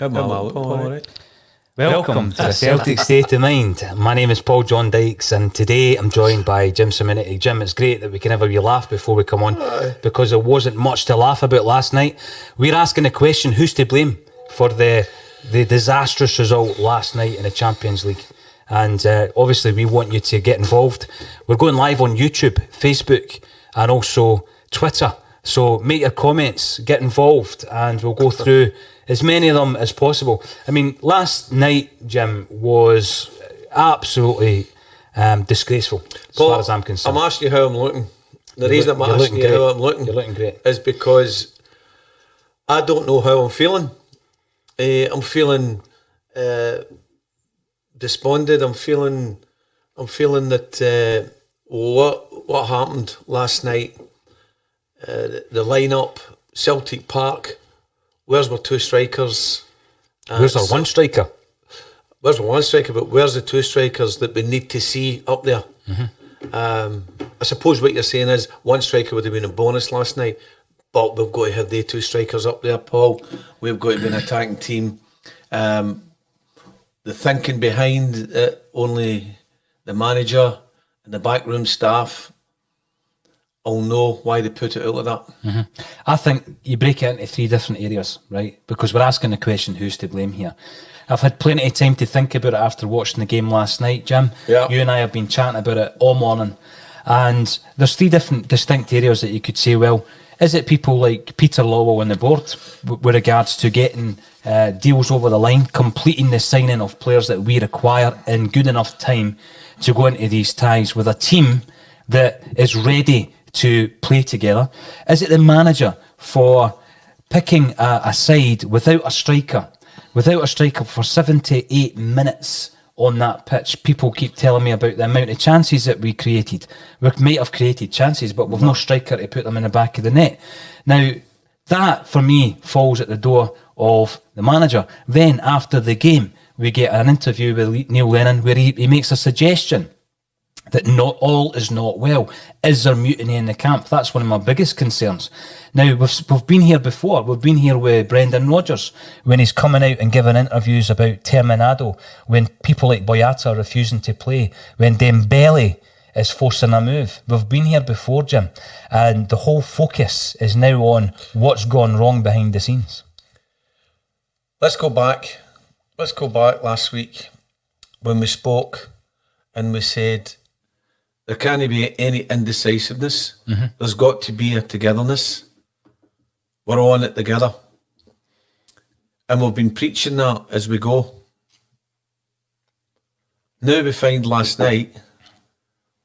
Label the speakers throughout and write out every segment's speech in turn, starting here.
Speaker 1: Paul, right?
Speaker 2: Welcome to the Celtic State of Mind. My name is Paul John Dykes, and today I'm joined by Jim Seminity. Jim, it's great that we can have a wee laugh before we come on, because there wasn't much to laugh about last night. We're asking the question, who's to blame for the disastrous result last night in the Champions League? And obviously we want you to get involved. We're going live on YouTube, Facebook, and also Twitter. So make your comments, get involved, and we'll go through as many of them as possible. I mean, last night, Jim, was absolutely disgraceful as far as I'm concerned.
Speaker 1: I'm asking you how I'm looking. The reason I'm asking you how I'm looking,
Speaker 2: you're looking great,
Speaker 1: is because I don't know how I'm feeling. I'm feeling despondent. I'm feeling that what happened last night. The lineup, Celtic Park. Where's our two strikers?
Speaker 2: Where's our one striker?
Speaker 1: Where's our one striker? But where's the two strikers that we need to see up there? I suppose what you're saying is one striker would have been a bonus last night, but we've got to have the two strikers up there, Paul. We've got to be an attacking team. The thinking behind it, only the manager and the backroom staff I'll know why they put it out like that.
Speaker 2: I think you break it into three different areas, right? Because we're asking the question, who's to blame here? I've had plenty of time to think about it after watching the game last night, Jim.
Speaker 1: Yeah.
Speaker 2: You and I have been chatting about it all morning. And there's three different distinct areas that you could say, well, is it people like Peter Lawwell on the board with regards to getting deals over the line, completing the signing of players that we require in good enough time to go into these ties with a team that is ready to play together? Is it the manager for picking a side without a striker for 78 minutes on that pitch? People keep telling me about the amount of chances that we created. We might have created chances, but we've no striker to put them in the back of the net. Now, that for me falls at the door of the manager. Then after the game, we get an interview with Neil Lennon where he makes a suggestion that not all is not well. Is there mutiny in the camp? That's one of my biggest concerns. Now, we've been here before. We've been here with Brendan Rodgers when he's coming out and giving interviews about Terminado, when people like Boyata are refusing to play, when Dembele is forcing a move. We've been here before, Jim, and the whole focus is now on what's gone wrong behind the scenes.
Speaker 1: Let's go back last week when we spoke and we said there can't be any indecisiveness. There's got to be a togetherness. We're on it together. And we've been preaching that as we go. Now we find last night,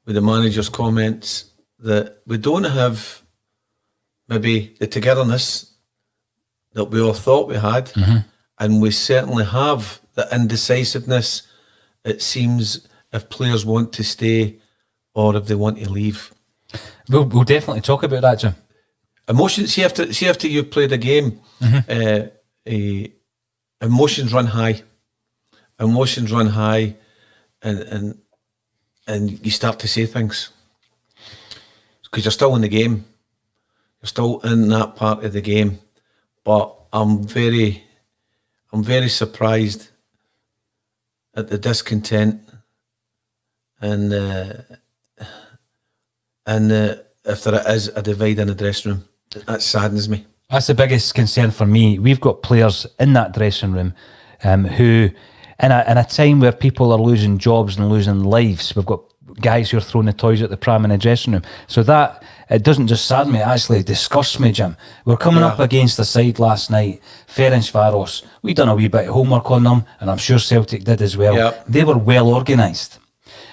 Speaker 1: with the manager's comments, that we don't have maybe the togetherness that we all thought we had. And we certainly have the indecisiveness, it seems, if players want to stay or if they want to leave.
Speaker 2: We'll definitely talk about that, Jim.
Speaker 1: Emotions. See after you've played a game, emotions run high. Emotions run high, and you start to say things because you're still in the game. You're still in that part of the game. But I'm very surprised at the discontent. And if there is a divide in the dressing room, that saddens me.
Speaker 2: That's the biggest concern for me. We've got players in that dressing room who, in a time where people are losing jobs and losing lives, we've got guys who are throwing the toys at the pram in the dressing room. So that, it doesn't just sadden me, it actually disgusts me, Jim. We're coming up against a side last night, Ferencváros. We done a wee bit of homework on them, and I'm sure Celtic did as well.
Speaker 1: Yep.
Speaker 2: They were well organised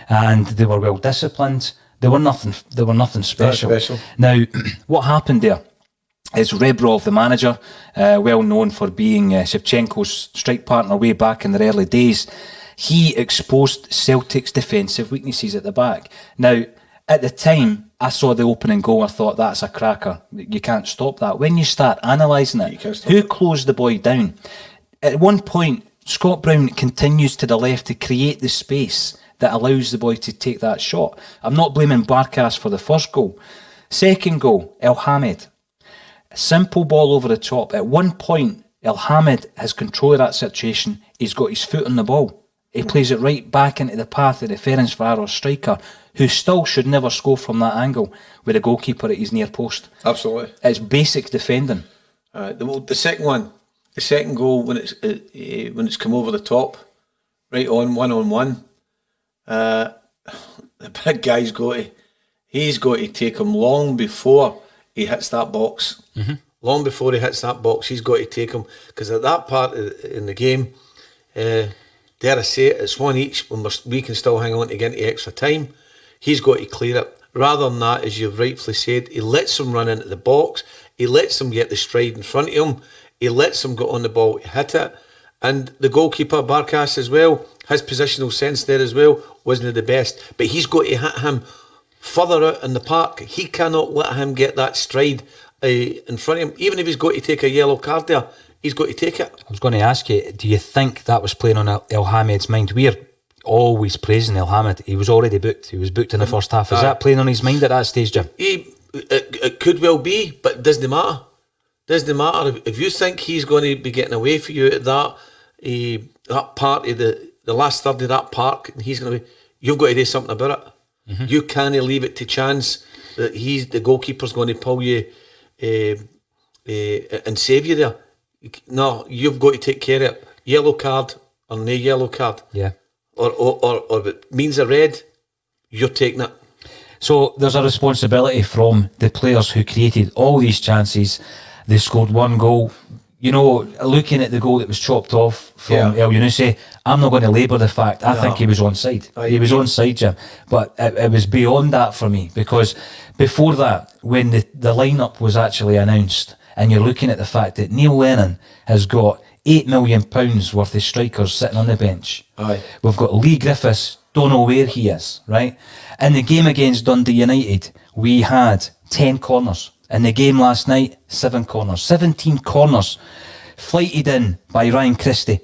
Speaker 2: and they were well disciplined. They were nothing special. Now, what happened there is Rebrov, the manager, well known for being Shevchenko's strike partner way back in the early days, he exposed Celtic's defensive weaknesses at the back. Now, at the time, I saw the opening goal, I thought, that's a cracker. You can't stop that. When you start analysing it, who closed the boy down? At one point, Scott Brown continues to the left to create the space that allows the boy to take that shot. I'm not blaming Barkas for the first goal. Second goal, El Hamed. Simple ball over the top. At one point, El Hamid has control of that situation. He's got his foot on the ball. He plays it right back into the path of the Ferencvaros striker, who still should never score from that angle with the goalkeeper at his near post.
Speaker 1: Absolutely.
Speaker 2: It's basic defending.
Speaker 1: The second one, the second goal when it's come over the top, right on 1-on-1. The big guy's he's got to take him long before he hits that box. Mm-hmm. Long before he hits that box, he's got to take him, because at that part in the game, dare I say it, it's one each. We can still hang on to get into extra time. He's got to clear it. Rather than that, as you've rightfully said, he lets him run into the box. He lets him get the stride in front of him. He lets him get on the ball to hit it. And the goalkeeper, Barkas, as well, his positional sense there as well wasn't the best. But he's got to hit him further out in the park. He cannot let him get that stride in front of him. Even if he's got to take a yellow card there, he's got to take it.
Speaker 2: I was going to ask you, do you think that was playing on El Hamid's mind? We're always praising El Hamid. He was already booked. He was booked in the first half. Is that playing on his mind at that stage, Jim?
Speaker 1: It could well be, but it doesn't matter. Doesn't matter. If you think he's going to be getting away for you at that part of the last third of that park, and he's going to be, you've got to do something about it. Mm-hmm. You can't leave it to chance that the goalkeeper's going to pull you and save you there. No, you've got to take care of it. Yellow card or no yellow card.
Speaker 2: Yeah.
Speaker 1: Or if it means a red, you're taking it.
Speaker 2: So there's a responsibility from the players who created all these chances. They scored one goal. You know, looking at the goal that was chopped off from El Yunusi, I'm not going to labour the fact. I think he was onside. He was onside, Jim. But it was beyond that for me, because before that, when the lineup was actually announced, and you're looking at the fact that Neil Lennon has got £8 million worth of strikers sitting on the bench.
Speaker 1: Aye.
Speaker 2: We've got Lee Griffiths, don't know where he is, right? In the game against Dundee United, we had 10 corners. In the game last night, 7 corners. 17 corners flighted in by Ryan Christie.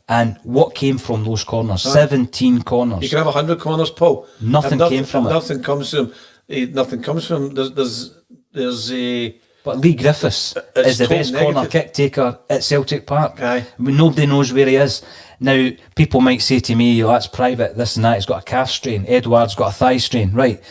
Speaker 2: And what came from those corners? 17 corners.
Speaker 1: You can have 100 corners, Paul.
Speaker 2: Nothing came from it.
Speaker 1: Nothing comes from nothing comes from. There's a.
Speaker 2: But Lee Griffiths is the best corner kick taker at Celtic Park.
Speaker 1: Aye.
Speaker 2: Nobody knows where he is. Now, people might say to me, that's private, this and that, he's got a calf strain, Edouard's got a thigh strain, right?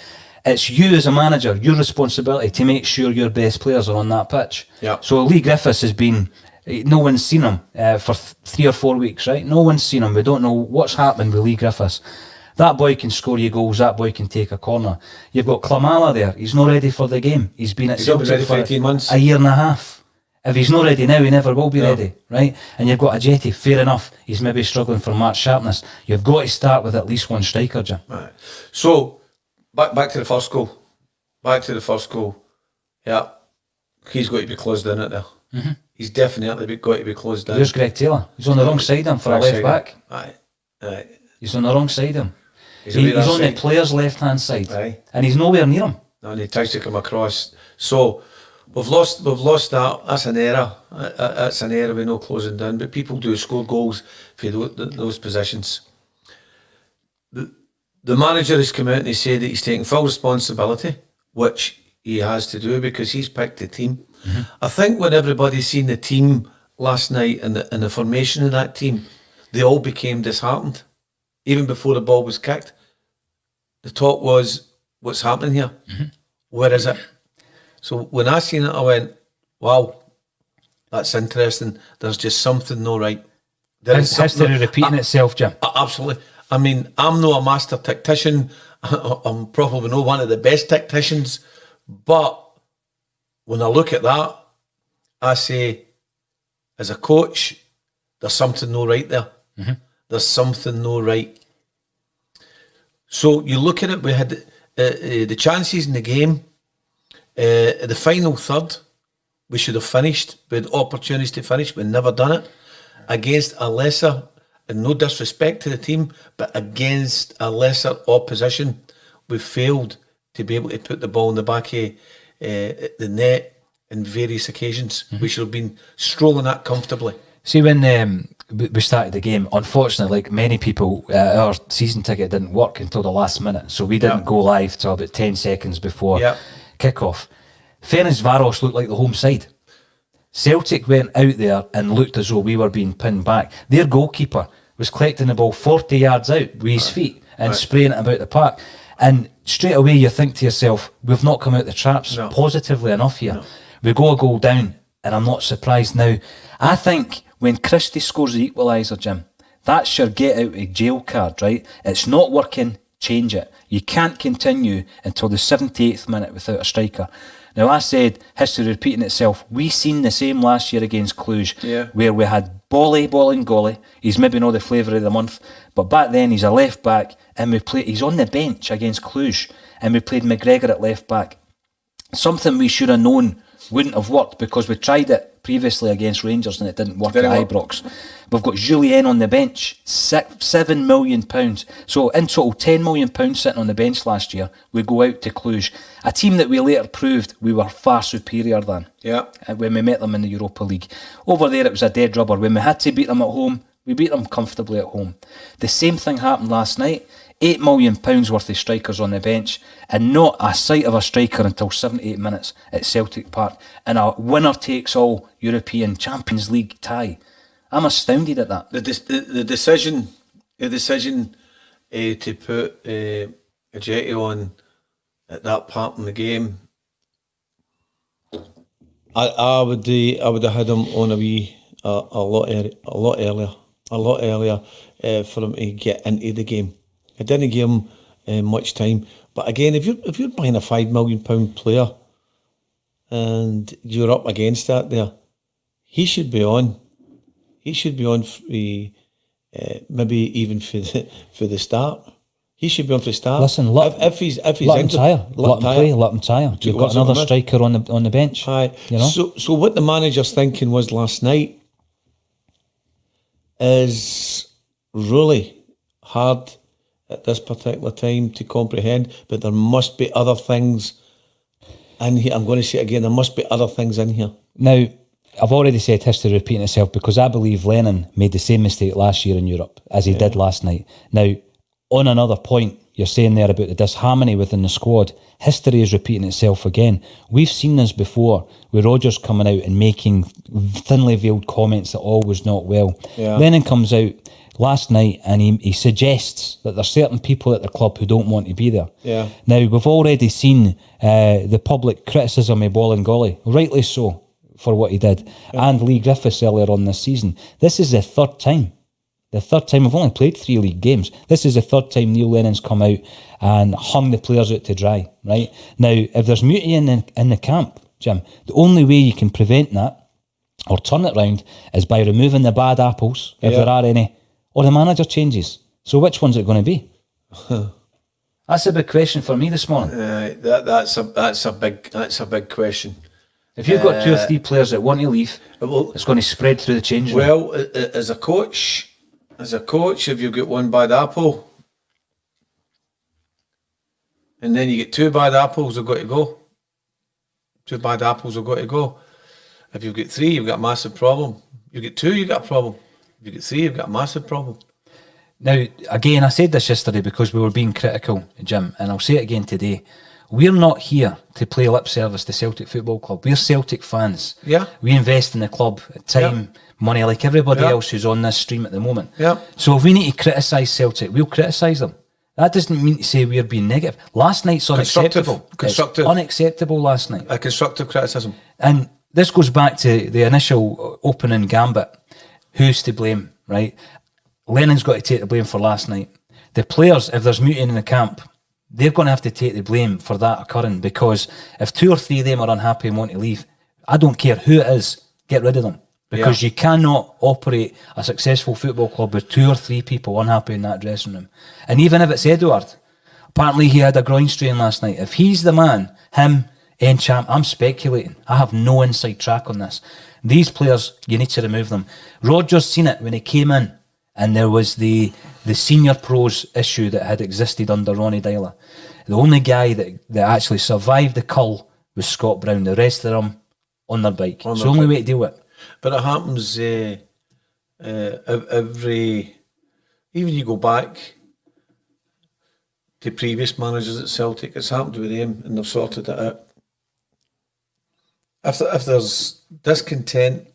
Speaker 2: It's you as a manager, your responsibility to make sure your best players are on that pitch.
Speaker 1: Yeah.
Speaker 2: So Lee Griffiths has been, no one's seen him for 3 or 4 weeks, right? No one's seen him. We don't know what's happening with Lee Griffiths. That boy can score you goals, that boy can take a corner. You've got Klamala there, he's not ready for the game. He's been at Celtic for
Speaker 1: 18 months.
Speaker 2: A year and a half. If he's not ready now, he never will be ready, right? And you've got Ajeti, fair enough, he's maybe struggling for match sharpness. You've got to start with at least one striker, Jim.
Speaker 1: Right. So, back to the first goal. Yeah, he's got to be closed in at there. Mm-hmm. He's definitely got to be closed in.
Speaker 2: There's Greg Taylor. He's on the wrong side of him for a left back.
Speaker 1: Aye.
Speaker 2: He's on the wrong side of him. He's on the player's left-hand side.
Speaker 1: Aye. And
Speaker 2: he's nowhere near him.
Speaker 1: No, and he tries to come across. So, we've lost that. That's an error. That's an error with no closing down. But people do score goals for those positions. The manager has come out and he said that he's taking full responsibility, which he has to do because he's picked the team. Mm-hmm. I think when everybody's seen the team last night and the formation of that team, they all became disheartened. Even before the ball was kicked, the talk was, what's happening here? Mm-hmm. Where is it? So when I seen it, I went, wow, that's interesting. There's just something not right.
Speaker 2: History repeating itself, Jim.
Speaker 1: Absolutely. I mean, I'm not a master tactician. I'm probably not one of the best tacticians. But when I look at that, I say, as a coach, there's something not right there. Mm-hmm. There's something not right. So you look at it, we had the chances in the game. The final third, we should have finished. We had opportunities to finish. We've never done it. Against a lesser, and no disrespect to the team, but against a lesser opposition, we failed to be able to put the ball in the back of the net on various occasions. Mm-hmm. We should have been strolling that comfortably.
Speaker 2: See, when we started the game, unfortunately, like many people, our season ticket didn't work until the last minute, so we didn't go live till about 10 seconds before kick-off. Ferencvaros looked like the home side. Celtic went out there and looked as though we were being pinned back. Their goalkeeper was collecting the ball 40 yards out with his feet and spraying it about the park. And straight away you think to yourself, we've not come out the traps positively enough here. No. We go a goal down, and I'm not surprised now. I think when Christie scores the equaliser, Jim, that's your get out of jail card, right? It's not working, change it. You can't continue until the 78th minute without a striker. Now, I said, history repeating itself. We seen the same last year against Cluj, where we had ball and golly. He's maybe not the flavour of the month, but back then he's a left back, and he's on the bench against Cluj, and we played McGregor at left back. Something we should have known wouldn't have worked, because we tried it previously against Rangers and it didn't work at Ibrox. We've got Julien on the bench, £7 million. So in total, £10 million sitting on the bench last year. We go out to Cluj, a team that we later proved we were far superior than when we met them in the Europa League. Over there it was a dead rubber. When we had to beat them at home, we beat them comfortably at home. The same thing happened last night. £8 million worth of strikers on the bench, and not a sight of a striker until 78 minutes at Celtic Park, and a winner-takes-all European Champions League tie. I'm astounded at that.
Speaker 1: The decision to put Ajeti on at that part in the game, I would have had him on a lot earlier for him to get into the game. I didn't give him much time. But again, if you're buying a £5 million player and you're up against that there, he should be on. He should be on maybe even for the start. He should be on for the start.
Speaker 2: Listen,
Speaker 1: if he's
Speaker 2: let him tire. Let him tire. You've got another striker on the bench.
Speaker 1: Aye.
Speaker 2: You know?
Speaker 1: So what the manager's thinking was last night is really hard at this particular time to comprehend, but there must be other things in here. I'm going to say it again, there must be other things in here.
Speaker 2: Now, I've already said history repeating itself, because I believe Lennon made the same mistake last year in Europe as he did last night. Now, on another point, you're saying there about the disharmony within the squad. History is repeating itself again. We've seen this before, with Rodgers coming out and making thinly veiled comments that all was not well. Yeah. Lennon comes out last night and he suggests that there's certain people at the club who don't want to be there. Yeah. Now, we've already seen the public criticism of Bolingoli, rightly so, for what he did, and Lee Griffiths earlier on this season. This is the third time. We've only played 3 league games. This is the third time Neil Lennon's come out and hung the players out to dry, right? Now, if there's mutiny in the camp, Jim, the only way you can prevent that or turn it round is by removing the bad apples, if there are any, or the manager changes. So which one's it going to be? That's a big question for me this morning.
Speaker 1: That's a big question.
Speaker 2: If you've got 2 or 3 players that want to leave, it's going to spread through the change room.
Speaker 1: Well, as a coach, if you've got one bad apple, and then you get 2 bad apples, they've got to go. 2 bad apples have got to go. If you've got 3, you've got a massive problem. You get 2, you've got a problem. If you get 3, you've got a massive problem.
Speaker 2: Now, again, I said this yesterday because we were being critical, Jim, and I'll say it again today. We're not here to play lip service to Celtic Football Club. We're Celtic fans. Yeah. We invest in the club, time, money, like everybody else who's on this stream at the moment. Yeah. So if we need to criticise Celtic, we'll criticise them. That doesn't mean to say we're being negative. Last night's unacceptable.
Speaker 1: Constructive.
Speaker 2: It's unacceptable last night.
Speaker 1: A constructive criticism.
Speaker 2: And this goes back to the initial opening gambit. Who's to blame, right? Lennon's got to take the blame for last night. The players, if there's mutiny in the camp, they're going to have to take the blame for that occurring, because if 2 or 3 of them are unhappy and want to leave, I don't care who it is, get rid of them. Because you cannot operate a successful football club with 2 or 3 people unhappy in that dressing room. And even if it's Edouard, apparently he had a groin strain last night. If he's the man, him, Encham, I'm speculating. I have no inside track on this. These players, you need to remove them. Rodgers seen it when he came in, and there was the senior pros issue that had existed under Ronnie Dyler. The only guy that actually survived the cull was Scott Brown. The rest of them on their bike. It's the only way to deal with it.
Speaker 1: But it happens every... Even you go back to previous managers at Celtic, it's happened with them and they've sorted it out. if there's discontent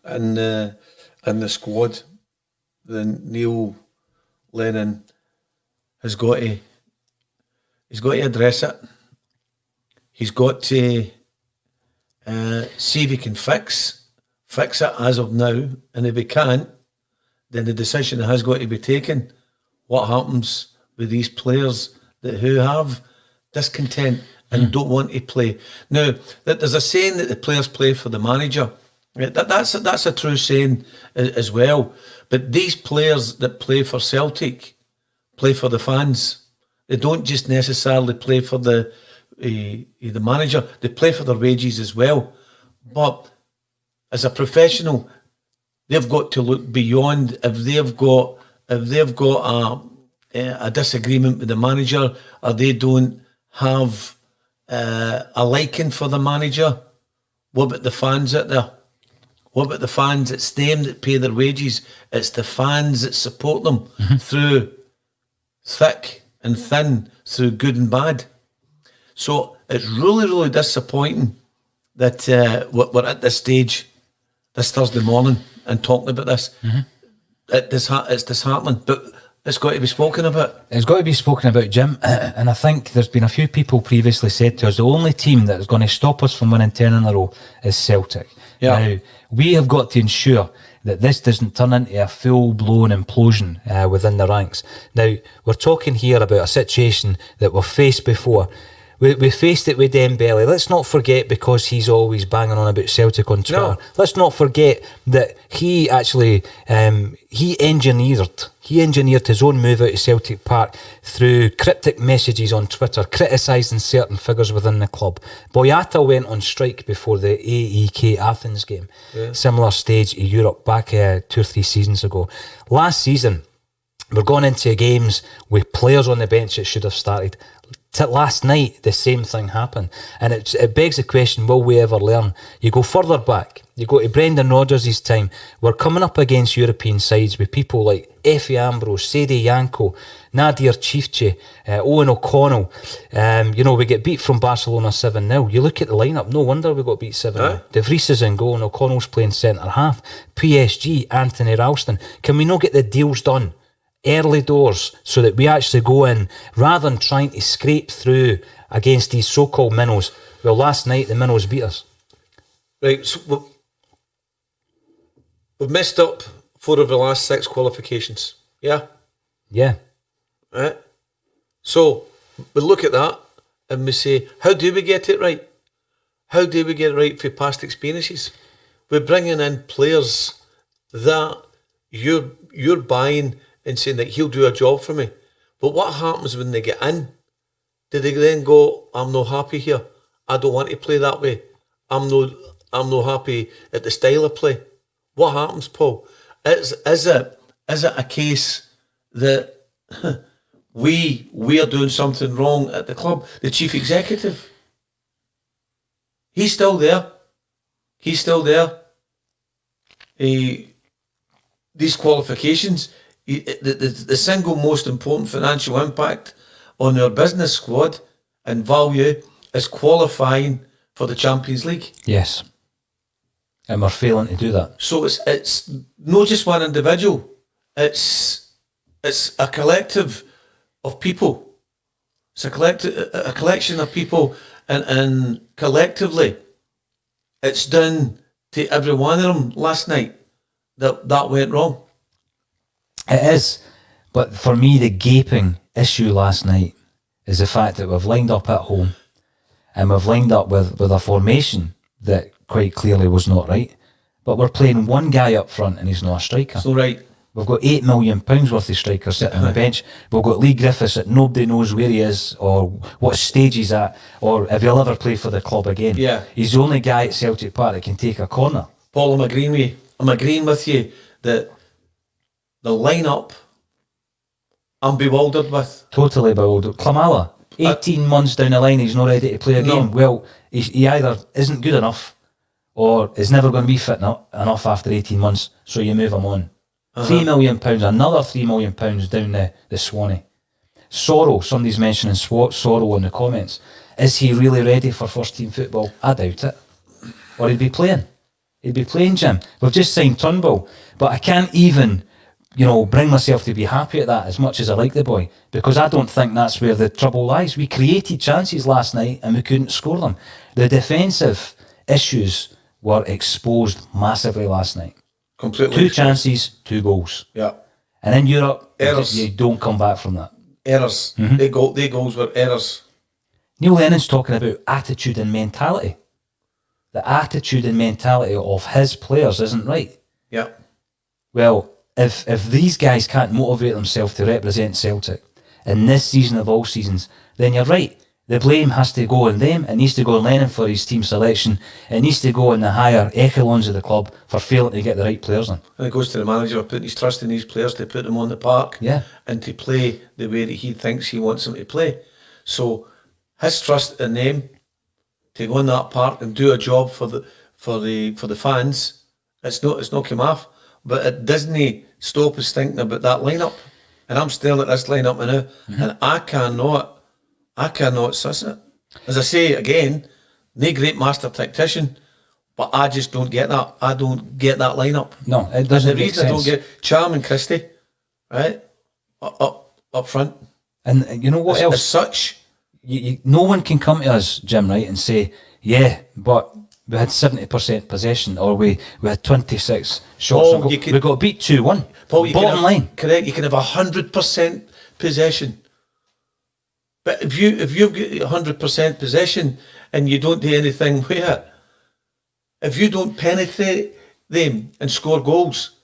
Speaker 1: in the squad, then Neil Lennon has got to address it. He's got to see if he can fix it as of now, and if he can't, then the decision has got to be taken. What happens with these players who have discontent and don't want to play? Now, there's a saying that the players play for the manager. That's a true saying as well. But these players that play for Celtic play for the fans. They don't just necessarily play for the manager. They play for their wages as well. But as a professional, they've got to look beyond. If they've got a disagreement with the manager, or they don't have a liking for the manager, what about the fans out there? What about the fans? It's them that pay their wages. It's the fans that support them through thick and thin, through good and bad. So it's really, really disappointing that we're at this stage, this Thursday morning, and talking about this. It's disheartening, but it's got to be spoken about.
Speaker 2: It's got to be spoken about, Jim. And I think there's been a few people previously said to us, the only team that is going to stop us from winning 10 in a row is Celtic.
Speaker 1: Yeah.
Speaker 2: Now, we have got to ensure that this doesn't turn into a full-blown implosion within the ranks. Now, we're talking here about a situation that we've faced before. We faced it with Dembele. Let's not forget, because he's always banging on about Celtic on Twitter. No. Let's not forget that he actually he engineered his own move out of Celtic Park through cryptic messages on Twitter, criticising certain figures within the club. Boyata went on strike before the AEK Athens game. Yeah. Similar stage in Europe back 2 or 3 seasons ago. Last season, we're going into games with players on the bench that should have started. Last night, the same thing happened. And it begs the question, will we ever learn? You go further back, you go to Brendan Rodgers' time. We're coming up against European sides with people like Efe Ambrose, Sede Janko, Nadir Chifche, Owen O'Connell. We get beat from Barcelona 7-0. You look at the lineup, no wonder we got beat 7-0. De Vries is in goal and O'Connell's playing centre-half. PSG, Anthony Ralston. Can we not get the deals done early doors so that we actually go in, rather than trying to scrape through against these so-called minnows? Well, last night the minnows beat us.
Speaker 1: Right, so we've messed up 4 of the last 6 qualifications. Yeah?
Speaker 2: Yeah.
Speaker 1: Right? So we look at that and we say, how do we get it right? How do we get it right for past experiences? We're bringing in players that you're buying and saying that he'll do a job for me. But what happens when they get in? Do they then go, I'm not happy here. I don't want to play that way. I'm not happy at the style of play. What happens, Paul? Is it a case that we are doing something wrong at the club? The chief executive, he's still there. These qualifications, the single most important financial impact on our business squad and value is qualifying for the Champions League.
Speaker 2: Yes. And we're failing to do that.
Speaker 1: So it's not just one individual. It's a collective of people. It's a collection of people, and collectively, it's done to every one of them last night that went wrong.
Speaker 2: It is, but for me, the gaping issue last night is the fact that we've lined up at home, and we've lined up with a formation that quite clearly was not right. But we're playing one guy up front, and he's not a striker.
Speaker 1: It's not right.
Speaker 2: We've got £8 million worth of strikers sitting on the bench. We've got Lee Griffiths that nobody knows where he is or what stage he's at or if he'll ever play for the club again.
Speaker 1: Yeah.
Speaker 2: He's the only guy at Celtic Park that can take a corner.
Speaker 1: Paul, I'm agreeing with you that the lineup I'm bewildered with.
Speaker 2: Totally bewildered. Klamala, 18 months down the line, he's not ready to play a game. Well, he either isn't good enough or is never going to be fit enough after 18 months, so you move him on. £3 million, another £3 million down the Swanee. Sorrow, somebody's mentioning Sorrow in the comments. Is he really ready for first team football? I doubt it. or he'd be playing. He'd be playing, Jim. We've just signed Turnbull, but I can't even, bring myself to be happy at that as much as I like the boy, because I don't think that's where the trouble lies. We created chances last night and we couldn't score them. The defensive issues were exposed massively last night.
Speaker 1: Completely.
Speaker 2: 2 chances, 2 goals.
Speaker 1: Yeah.
Speaker 2: And in Europe,
Speaker 1: Errors.
Speaker 2: you don't come back from that.
Speaker 1: Errors. They goals were errors.
Speaker 2: Neil Lennon's talking about attitude and mentality. The attitude and mentality of his players isn't right.
Speaker 1: Yeah.
Speaker 2: Well, if these guys can't motivate themselves to represent Celtic in this season of all seasons, then you're right. The blame has to go on them. It needs to go on Lennon for his team selection. It needs to go on the higher echelons of the club for failing to get the right players in.
Speaker 1: And it goes to the manager putting his trust in these players to put them on the park and to play the way that he thinks he wants them to play. So his trust in them to go on that park and do a job for the fans, it's not come off. But it doesn't stop us thinking about that lineup. And I'm staring at this lineup now, and I cannot suss it. As I say again, no great master tactician, but I just don't get that. I don't get that lineup.
Speaker 2: No, it doesn't.
Speaker 1: And the reason I don't get Charm and Christie, right, up front.
Speaker 2: And you know what else?
Speaker 1: As such,
Speaker 2: no one can come to us, Jim, right, and say, yeah, but we had 70% possession, or we had 26 shots on goal. We got beat 2-1.
Speaker 1: Paul,
Speaker 2: bottom line.
Speaker 1: Correct. You can have 100% possession. But if you've got 100% possession and you don't do anything with it, if you don't penetrate them and score goals,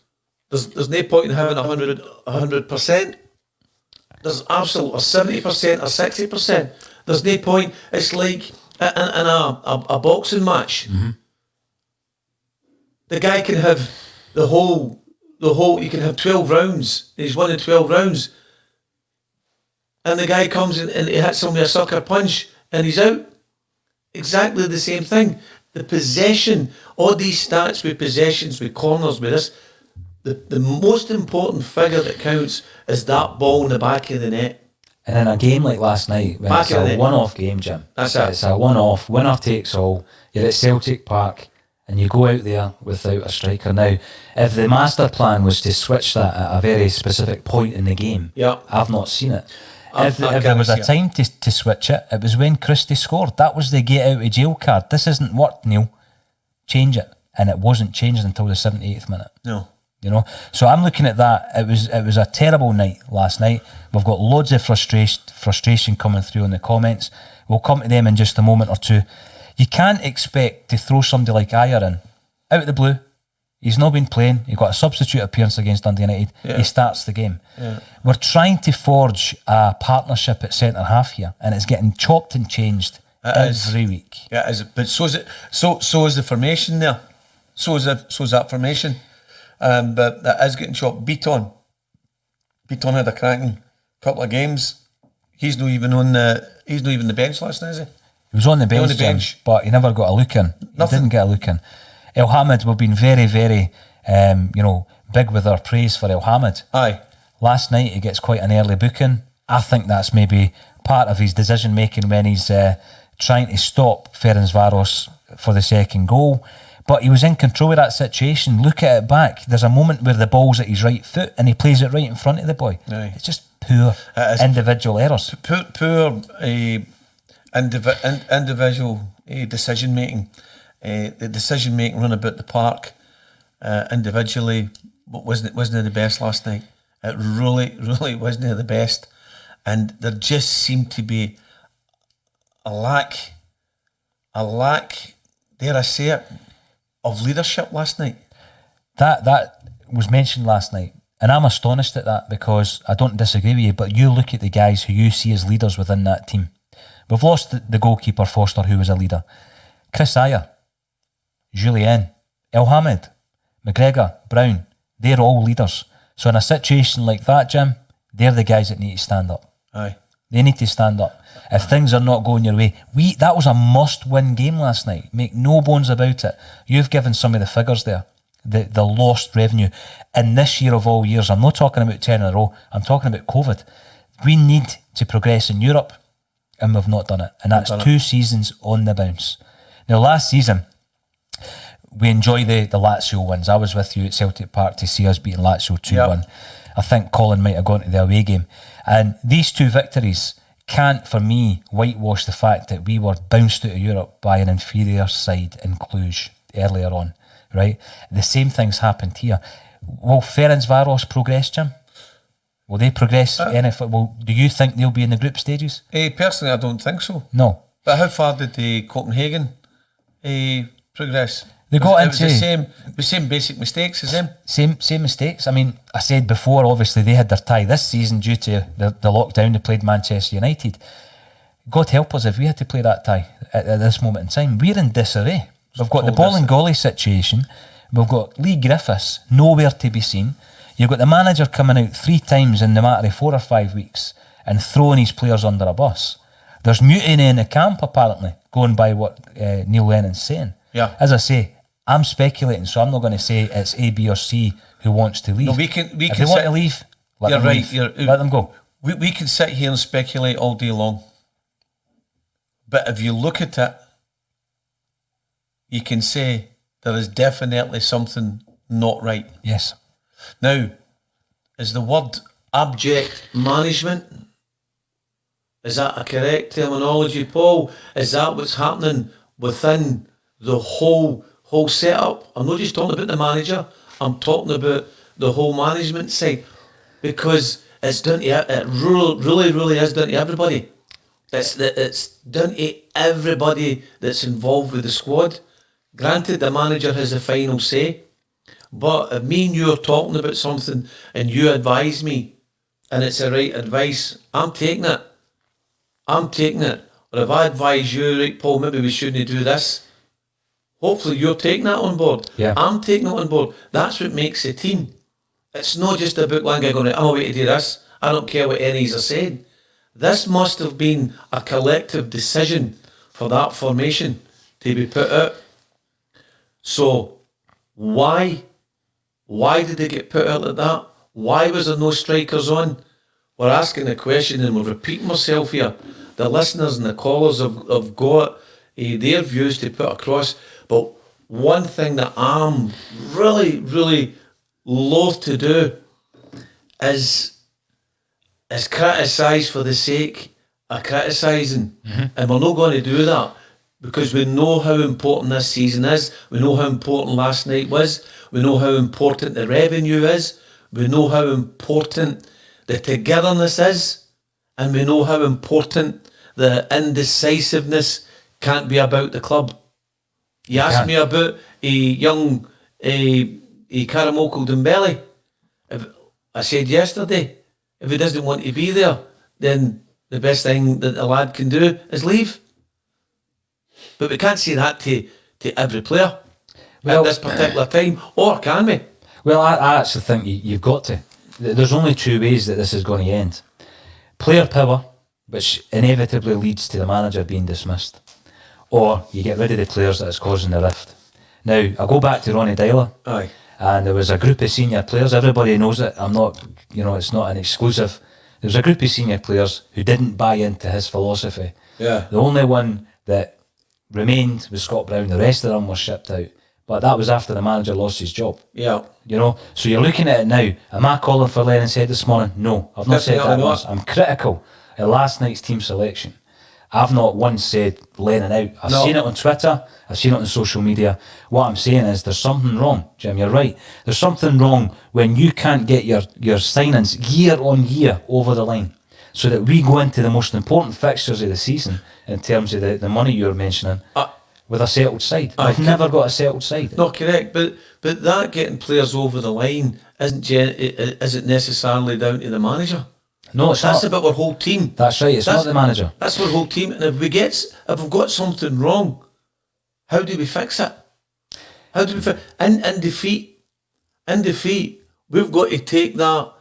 Speaker 1: there's no point in having 100%. There's absolutely 70% or 60%. There's no point. It's like in a boxing match. The guy can have the whole. You can have 12 rounds. He's winning 12 rounds. And the guy comes in and he hits him with a sucker punch and he's out. Exactly the same thing. The possession, all these stats with possessions, with corners, with this, the most important figure that counts is that ball in the back of the net.
Speaker 2: And in a game like last night, when it's a one-off game, Jim, it's a one-off, winner takes all. You're at Celtic Park and you go out there without a striker. Now, if the master plan was to switch that at a very specific point in the game, I've not seen it. If there was a time to switch it, it was when Christie scored. That was the get out of jail card. This isn't worked, Neil. Change it. And it wasn't changed until the 78th minute.
Speaker 1: No.
Speaker 2: So I'm looking at that. It was a terrible night last night. We've got loads of frustration coming through in the comments. We'll come to them in just a moment or two. You can't expect to throw somebody like Ayer in out of the blue. He's not been playing. He got a substitute appearance against Dundee United. He starts the game. We're trying to forge a partnership at centre half here, and it's getting chopped and changed every week.
Speaker 1: Yeah, it is. But so is it. So is the formation there. So is that formation. But that is getting chopped. Beaton had a cracking couple of games. He's not even on the bench last night, is he?
Speaker 2: He was on the bench, but he never got a look in. He didn't get a look in. El Hamid, we've been very, very, big with our praise for El Hamid.
Speaker 1: Aye.
Speaker 2: Last night he gets quite an early booking. I think that's maybe part of his decision making when he's trying to stop Ferencváros for the second goal. But he was in control of that situation. Look at it back. There's a moment where the ball's at his right foot and he plays it right in front of the boy.
Speaker 1: Aye.
Speaker 2: It's just poor individual errors.
Speaker 1: Poor individual decision making. The decision making run about the park individually wasn't the best last night. It really wasn't the best, and there just seemed to be a lack, dare I say it, of leadership last night.
Speaker 2: That was mentioned last night, and I'm astonished at that because I don't disagree with you. But you look at the guys who you see as leaders within that team. We've lost the goalkeeper Foster, who was a leader. Chris Ayer, Julien, El Hamid, McGregor, Brown, they're all leaders. So in a situation like that, Jim, they're the guys that need to stand up.
Speaker 1: Aye.
Speaker 2: They need to stand up. If things are not going your way, that was a must-win game last night. Make no bones about it. You've given some of the figures there, the lost revenue. In this year of all years, I'm not talking about 10 in a row, I'm talking about COVID. We need to progress in Europe, and we've not done it. And that's 2 seasons on the bounce. Now, last season, we enjoy the Lazio wins. I was with you at Celtic Park to see us beating Lazio 2-1.
Speaker 1: Yep.
Speaker 2: I think Colin might have gone to the away game. And these two victories can't, for me, whitewash the fact that we were bounced out of Europe by an inferior side in Cluj earlier on, right? The same things happened here. Will Ferencvaros progress, Jim? Will they progress? Do you think they'll be in the group stages?
Speaker 3: Personally, I don't think so.
Speaker 2: No.
Speaker 3: But how far did the Copenhagen progress?
Speaker 2: They got
Speaker 3: It was
Speaker 2: into
Speaker 3: the same basic mistakes as them.
Speaker 2: same mistakes. I mean, I said before, obviously they had their tie this season due to the lockdown. They played Manchester United. God help us if we had to play that tie at this moment in time. We're in disarray. We've got the ball and goalie situation. We've got Lee Griffiths nowhere to be seen. You've got the manager coming out 3 times in the matter of 4 or 5 weeks and throwing his players under a bus. There's mutiny in the camp, apparently, going by what Neil Lennon's saying.
Speaker 3: Yeah.
Speaker 2: As I say, I'm speculating, so I'm not going to say it's A, B or C who wants to leave.
Speaker 3: No,
Speaker 2: if they want to leave, let them leave. Let them go.
Speaker 3: We can sit here and speculate all day long. But if you look at it, you can say there is definitely something not right.
Speaker 2: Yes.
Speaker 3: Now, is the word
Speaker 1: Abject management, is that a correct terminology, Paul? Is that what's happening within the whole setup? I'm not just talking about the manager, I'm talking about the whole management side, because it's down to it. Really is down to everybody. It's down to everybody that's involved with the squad. Granted, the manager has the final say, but if me and you are talking about something and you advise me and it's the right advice, I'm taking it. Or if I advise you, right, Paul, maybe we shouldn't do this, hopefully you're taking that on board.
Speaker 2: Yeah.
Speaker 1: I'm taking it on board. That's what makes a team. It's not just about one guy going, I'm away to do this. I don't care what any's are saying. This must have been a collective decision for that formation to be put out. So why did they get put out like that? Why was there no strikers on? We're asking the question and we're repeating ourselves here. The listeners and the callers have got their views to put across. But one thing that I'm really loath to do is criticise for the sake of criticising. And we're not going to do that because we know how important this season is. We know how important last night was. We know how important the revenue is. We know how important the togetherness is. And we know how important the indecisiveness can't be about the club. You asked me about a young Karamoko Dembele. I said yesterday, if he doesn't want to be there, then the best thing that a lad can do is leave. But we can't say that to every player at this particular time, or can we?
Speaker 2: Well, I actually think you've got to. There's only 2 ways that this is going to end. Player power, which inevitably leads to the manager being dismissed, or you get rid of the players that is causing the rift. Now, I go back to Ronnie Dyler.
Speaker 1: Aye.
Speaker 2: And there was a group of senior players, everybody knows it, it's not an exclusive. There was a group of senior players who didn't buy into his philosophy.
Speaker 1: Yeah.
Speaker 2: The only one that remained was Scott Brown, the rest of them were shipped out. But that was after the manager lost his job.
Speaker 1: Yeah.
Speaker 2: So you're looking at it now. Am I calling for Lennon's head this morning? No, I've not said that once. I'm critical of last night's team selection. I've not once said Lennon out. I've seen it on Twitter, I've seen it on social media. What I'm saying is there's something wrong, Jim, you're right. There's something wrong when you can't get your signings year on year over the line, so that we go into the most important fixtures of the season in terms of the money you're mentioning with a settled side. I've never got a settled side.
Speaker 1: No, correct, but that getting players over the line isn't necessarily down to the manager.
Speaker 2: No, it's
Speaker 1: That's
Speaker 2: not.
Speaker 1: about our whole team.
Speaker 2: That's right, it's not the manager.
Speaker 1: That's our whole team. And if we've got something wrong, how do we fix it? How do we fix in defeat? In defeat, we've got to take that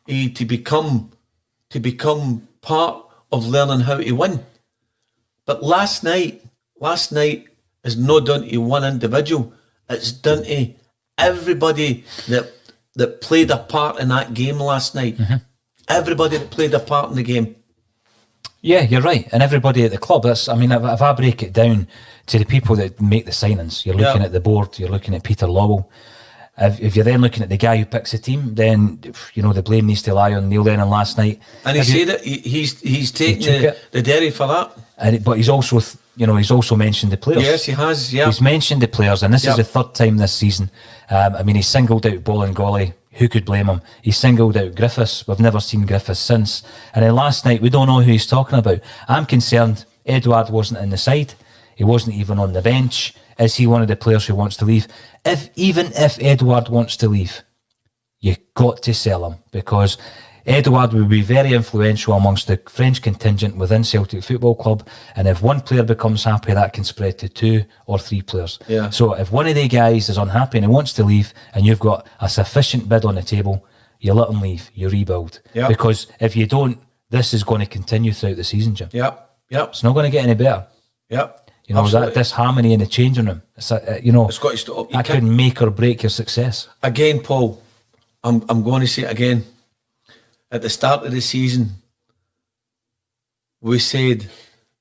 Speaker 1: to become part of learning how to win. But last night is not done to one individual. It's done to everybody that played a part in that game last night. Everybody that played a part in the game.
Speaker 2: Yeah, you're right. And everybody at the club, if I break it down to the people that make the signings, you're looking at the board, you're looking at Peter Lowell. If you're then looking at the guy who picks the team, then, the blame needs to lie on Neil Lennon last night.
Speaker 3: And he said it, he's taken the dairy for that.
Speaker 2: But he's also, he's also mentioned the players.
Speaker 3: Yes, he has, yeah.
Speaker 2: He's mentioned the players, and this is the third time this season. He singled out Bolingoli. Who could blame him? He singled out Griffiths. We've never seen Griffiths since. And then last night, we don't know who he's talking about. I'm concerned Edouard wasn't in the side. He wasn't even on the bench. Is he one of the players who wants to leave? Even if Edouard wants to leave, you got to sell him, because Edouard would be very influential amongst the French contingent within Celtic Football Club, and if one player becomes happy, that can spread to 2 or 3 players.
Speaker 3: Yeah.
Speaker 2: So if one of the guys is unhappy and he wants to leave, and you've got a sufficient bid on the table, you let him leave, you rebuild.
Speaker 3: Yep.
Speaker 2: Because if you don't, this is going to continue throughout the season, Jim.
Speaker 3: Yep.
Speaker 2: It's not going to get any better.
Speaker 3: Yep.
Speaker 2: That disharmony in the changing room. It's
Speaker 3: got to stop.
Speaker 2: That could make or break your success.
Speaker 3: Again, Paul, I'm going to say it again. At the start of the season, we said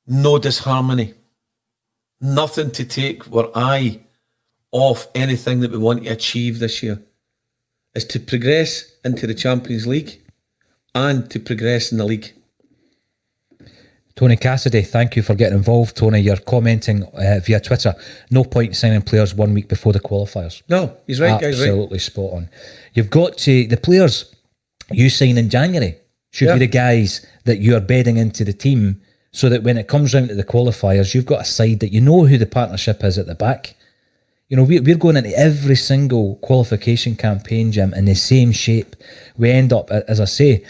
Speaker 3: no disharmony, nothing to take our eye off anything that we want to achieve this year. Is to progress into the Champions League and to progress in the league.
Speaker 2: Tony Cassidy, thank you for getting involved. Tony, you're commenting via Twitter. No point signing players 1 week before the qualifiers.
Speaker 3: No, he's right, guys.
Speaker 2: Absolutely spot on. You've got to, the players you sign in January should be the guys that you're bedding into the team, so that when it comes round to the qualifiers, you've got a side that you know who the partnership is at the back. We're going into every single qualification campaign, Jim, in the same shape. We end up, as I say,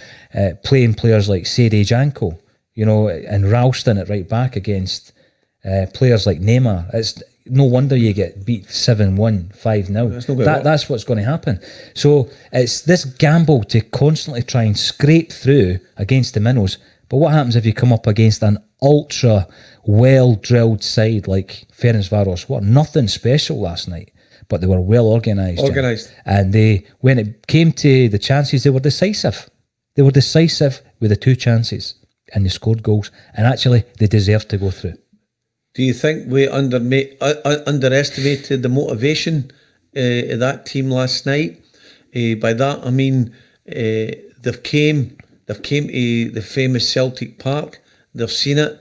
Speaker 2: playing players like Sede Janko, and Ralston at right back against players like Neymar. It's no wonder you get beat 7-1, 5-0. That's what's going to happen. So it's this gamble to constantly try and scrape through against the minnows. But what happens if you come up against an ultra well-drilled side like Ferencváros? Nothing special last night, but they were well organised. And when it came to the chances, they were decisive. They were decisive with the 2 chances, and they scored goals. And actually, they deserved to go through.
Speaker 3: Do you think we underestimated the motivation of that team last night? By that I mean they've came to the famous Celtic Park. They've seen it,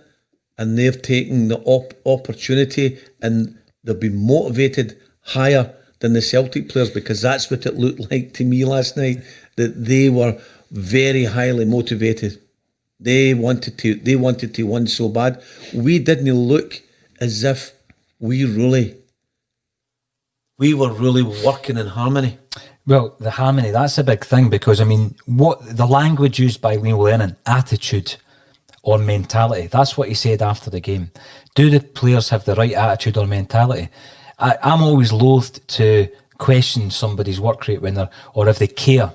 Speaker 3: and they've taken the opportunity, and they've been motivated higher than the Celtic players, because that's what it looked like to me last night. That they were very highly motivated. They wanted to win so bad. We didn't look as if we were really working in harmony.
Speaker 2: Well, the harmony, that's a big thing, because what the language used by Neil Lennon, attitude or mentality, that's what he said after the game. Do the players have the right attitude or mentality? I'm always loath to question somebody's work rate or if they care.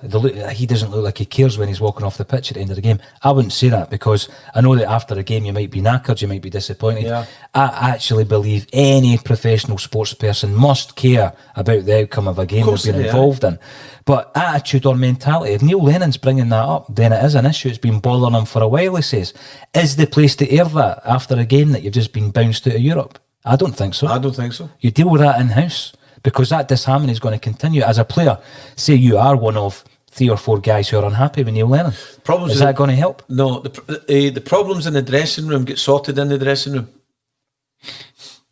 Speaker 2: He doesn't look like he cares when he's walking off the pitch at the end of the game. I wouldn't say that, because I know that after a game you might be knackered, you might be disappointed.
Speaker 3: Yeah.
Speaker 2: I actually believe any professional sports person must care about the outcome of a game they've been involved in. But attitude or mentality, if Neil Lennon's bringing that up, then it is an issue. It's been bothering him for a while, he says. Is the place to air that after a game that you've just been bounced out of Europe? I don't think so.
Speaker 3: I don't think so.
Speaker 2: You deal with that in-house, because that disharmony is going to continue. As a player, say you are one of 3 or 4 guys who are unhappy with Neil Lennon. Is that going to help?
Speaker 3: No. The problems in the dressing room get sorted in the dressing room.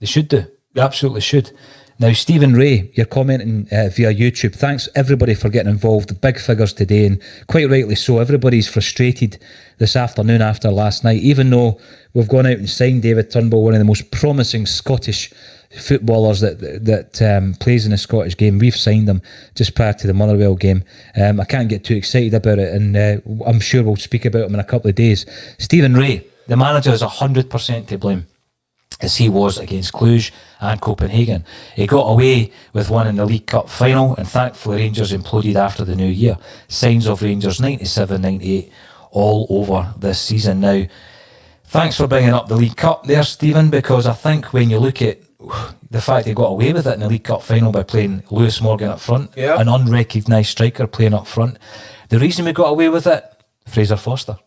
Speaker 2: They should do. They absolutely should. Now, Stephen Ray, you're commenting via YouTube. Thanks, everybody, for getting involved. Big figures today, and quite rightly so. Everybody's frustrated this afternoon after last night, even though we've gone out and signed David Turnbull, one of the most promising Scottish footballers that plays in the Scottish game. We've signed him just prior to the Motherwell game. I can't get too excited about it, and I'm sure we'll speak about him in a couple of days. Stephen Ray, the manager, is 100% to blame, as he was against Cluj and Copenhagen. He got away with one in the League Cup final, and thankfully Rangers imploded after the new year. Signs of Rangers 97-98 all over this season. Now, thanks for bringing up the League Cup there, Stephen, because I think when you look at the fact they got away with it in the League Cup final by playing Lewis Morgan up front, an unrecognised striker playing up front, the reason we got away with it, Fraser Foster.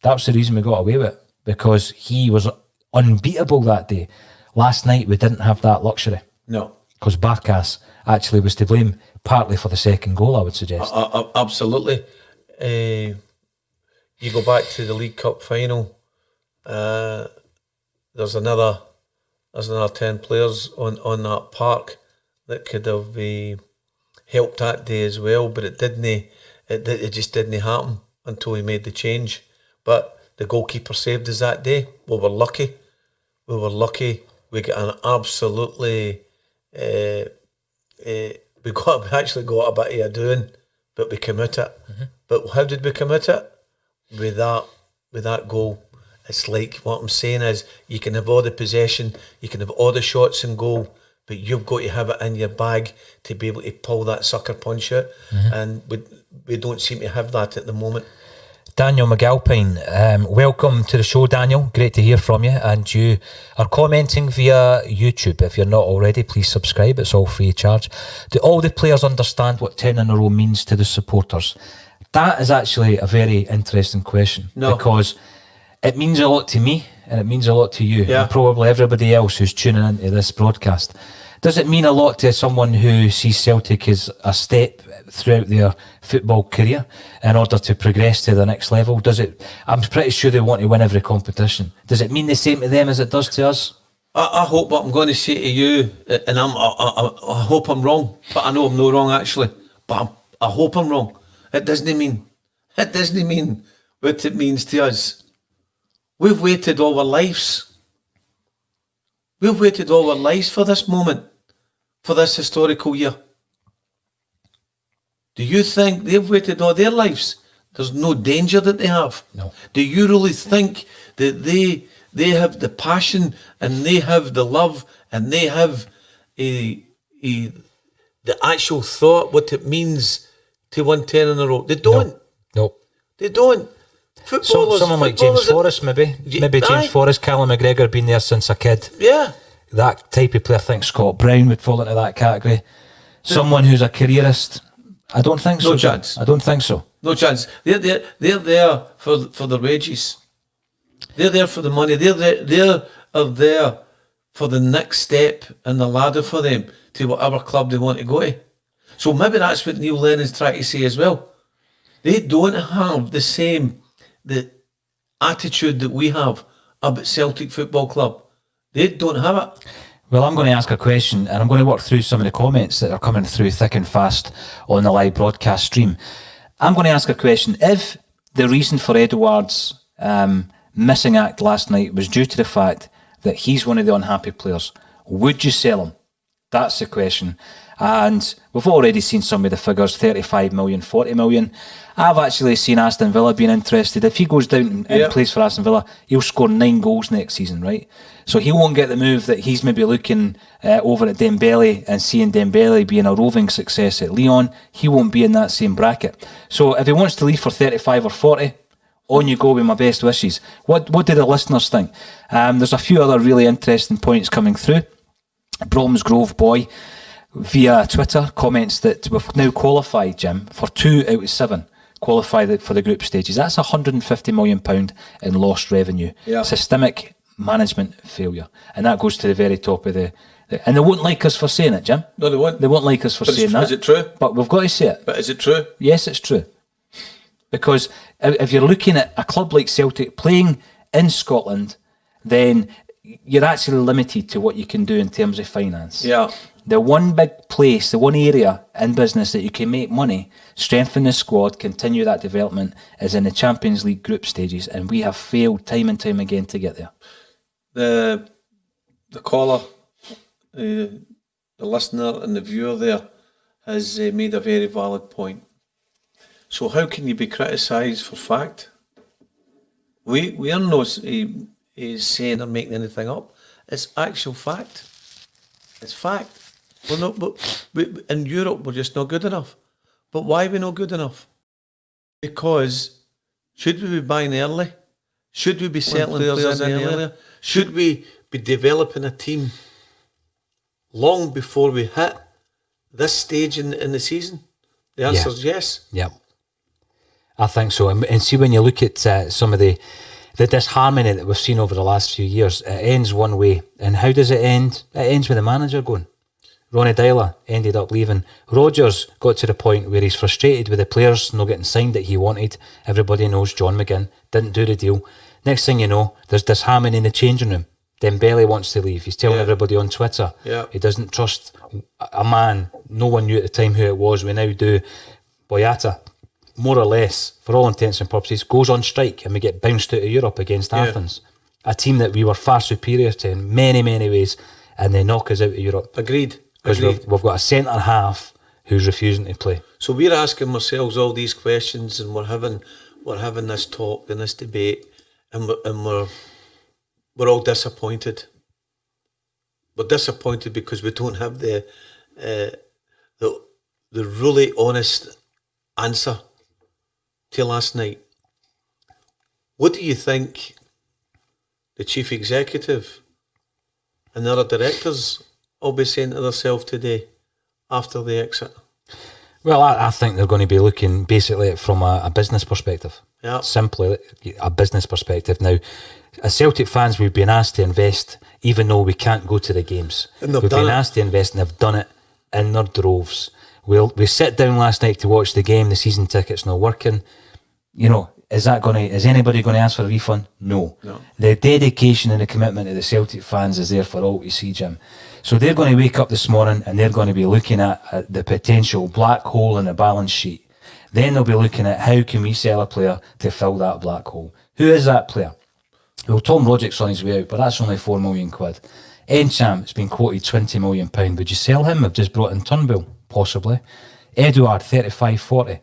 Speaker 2: That's the reason we got away with it. because he was unbeatable that day. Last night we didn't have that luxury.
Speaker 3: No.
Speaker 2: Because Barkas actually was to blame partly for the second goal, I would suggest.
Speaker 3: Absolutely. You go back to the League Cup final. There's another 10 players on that park that could have helped that day as well, but it didn't. It just didn't happen until he made the change. But the goalkeeper saved us that day. We were lucky. We got an absolutely. We actually got a bit of a doing, but we came at it. Mm-hmm. But how did we come at it? With that goal. It's like, what I'm saying is, you can have all the possession, you can have all the shots and goal, but you've got to have it in your bag to be able to pull that sucker punch out. Mm-hmm. And we don't seem to have that at the moment.
Speaker 2: Daniel McAlpine, welcome to the show, Daniel. Great to hear from you. And you are commenting via YouTube. If you're not already, please subscribe. It's all free of charge. Do all the players understand what 10 in a row means to the supporters? That is actually a very interesting question.
Speaker 3: No.
Speaker 2: Because it means a lot to me and it means a lot to you,
Speaker 3: yeah,
Speaker 2: and probably everybody else who's tuning into this broadcast. Does it mean a lot to someone who sees Celtic as a step throughout their football career in order to progress to the next level? Does it? I'm pretty sure they want to win every competition. Does it mean the same to them as it does to us?
Speaker 3: I hope what I'm going to say to you, and I hope I'm wrong, but I know I'm not wrong actually. But I hope I'm wrong. It doesn't mean what it means to us. We've waited all our lives. We've waited all our lives for this moment, for this historical year. Do you think they've waited all their lives? There's no danger that they have.
Speaker 2: No.
Speaker 3: Do you really think that they have the passion and they have the love and they have the actual thought what it means to win 10 in a row? They don't.
Speaker 2: No.
Speaker 3: They don't.
Speaker 2: Someone like James Forrest, maybe James Forrest, Callum McGregor, been there since a kid.
Speaker 3: Yeah.
Speaker 2: That type of player. I think Scott Brown would fall into that category. Someone who's a careerist. I don't think so.
Speaker 3: No chance.
Speaker 2: I don't think so.
Speaker 3: No chance. They're there for their wages. They're there for the money. They are there for the next step in the ladder for them to whatever club they want to go to. So maybe that's what Neil Lennon's trying to say as well. They don't have the attitude that we have about Celtic Football Club. They don't have it.
Speaker 2: Well, I'm going to ask a question and I'm going to work through some of the comments that are coming through thick and fast on the live broadcast stream. I'm going to ask a question. If the reason for Edouard's missing act last night was due to the fact that he's one of the unhappy players, would you sell him? That's the question. And we've already seen some of the figures, 35 million, 40 million. I've actually seen Aston Villa being interested. If he goes down and plays for Aston Villa, he'll score 9 goals next season, right? So he won't get the move that he's maybe looking over at Dembele and seeing Dembele being a roving success at Lyon. He won't be in that same bracket. So if he wants to leave for 35 or 40, on you go with my best wishes. What do the listeners think? There's a few other really interesting points coming through. Bromsgrove Boy via Twitter comments that we've now qualified, Jim, for 2 out of 7 qualified for the group stages. That's £150 million in lost revenue.
Speaker 3: Yeah.
Speaker 2: Systemic management failure. And that goes to the very top of the and they won't like us for saying it, Jim.
Speaker 3: No, they won't.
Speaker 2: They won't like us for saying that.
Speaker 3: Is it true?
Speaker 2: But we've got to say it.
Speaker 3: But is it true?
Speaker 2: Yes, it's true. Because if you're looking at a club like Celtic playing in Scotland, then you're actually limited to what you can do in terms of finance.
Speaker 3: Yeah.
Speaker 2: The one big place, the one area in business that you can make money, strengthen the squad, continue that development, is in the Champions League group stages, and we have failed time and time again to get there.
Speaker 3: The caller, the listener and the viewer there has made a very valid point. So how can you be criticised for fact? We are not saying or making anything up. It's actual fact. It's fact. We're not. In Europe, we're just not good enough. But why are we not good enough? Because should we be buying early? Should we be settling players in earlier? Should we be developing a team long before we hit this stage in the season? The answer is yes.
Speaker 2: Yeah. I think so. And see, when you look at some of the the disharmony that we've seen over the last few years, it ends one way. And how does it end? It ends with the manager going. Ronnie Dyler ended up leaving. Rodgers got to the point where he's frustrated with the players not getting signed that he wanted. Everybody knows John McGinn didn't do the deal. Next thing you know, there's disharmony in the changing room. Dembele wants to leave. He's telling everybody on Twitter he doesn't trust a man. No one knew at the time who it was. We now do. Boyata, more or less, for all intents and purposes, goes on strike and we get bounced out of Europe against Athens. A team that we were far superior to in many, many ways, and they knock us out of Europe.
Speaker 1: Agreed.
Speaker 2: Because we've got a centre half who's refusing to play.
Speaker 1: So we're asking ourselves all these questions, and we're having this talk and this debate, and we're all disappointed. We're disappointed because we don't have the really honest answer to last night. What do you think the chief executive and the other directors will be saying to themselves today after the exit?
Speaker 2: Well, I think they're going to be looking basically at it from a business perspective.
Speaker 1: Yeah.
Speaker 2: Simply a business perspective. Now, as Celtic fans, we've been asked to invest even though we can't go to the games.
Speaker 1: And they've
Speaker 2: we've
Speaker 1: done
Speaker 2: been
Speaker 1: it.
Speaker 2: asked to invest and they've done it in their droves. We sat down last night to watch the game, the season ticket's not working. You know, is anybody going to ask for a refund? No. The dedication and the commitment of the Celtic fans is there for all to see, Jim. So they're going to wake up this morning and they're going to be looking at the potential black hole in the balance sheet. Then they'll be looking at how can we sell a player to fill that black hole. Who is that player? Well, Tom Roderick's on his way out, but that's only £4 million. Encham, been quoted £20 million. Would you sell him? I've just brought in Turnbull, possibly. Eduard, 35-40.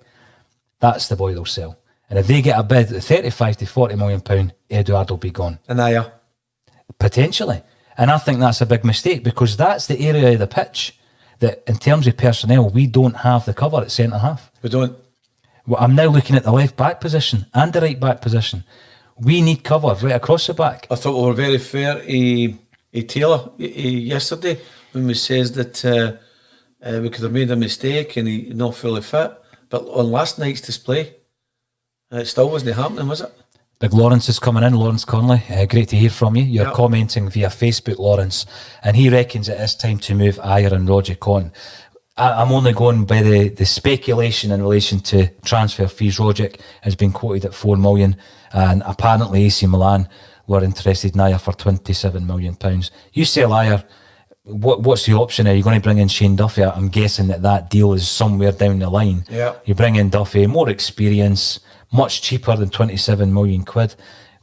Speaker 2: That's the boy they'll sell. And if they get a bid at 35 to £40 million, Eduard will be gone.
Speaker 1: And Aya.
Speaker 2: Potentially. And I think that's a big mistake because that's the area of the pitch that, in terms of personnel, we don't have the cover at centre half.
Speaker 1: We don't.
Speaker 2: Well, I'm now looking at the left back position and the right back position. We need cover right across the back.
Speaker 1: I thought we were very fair to Taylor yesterday when we says that we could have made a mistake and he's not fully fit. But on last night's display, it still wasn't happening, was it?
Speaker 2: Big Lawrence is coming in, Lawrence Conley. Great to hear from you. You're commenting via Facebook, Lawrence, and he reckons it is time to move Ayer and Rogic on. I'm only going by the speculation in relation to transfer fees. Rogic has been quoted at £4 million, and apparently AC Milan were interested in Ayer for £27 million. You sell Ayer, what's the option? Are you going to bring in Shane Duffy? I'm guessing that deal is somewhere down the line.
Speaker 1: Yeah.
Speaker 2: You bring in Duffy, more experience, much cheaper than £27 million.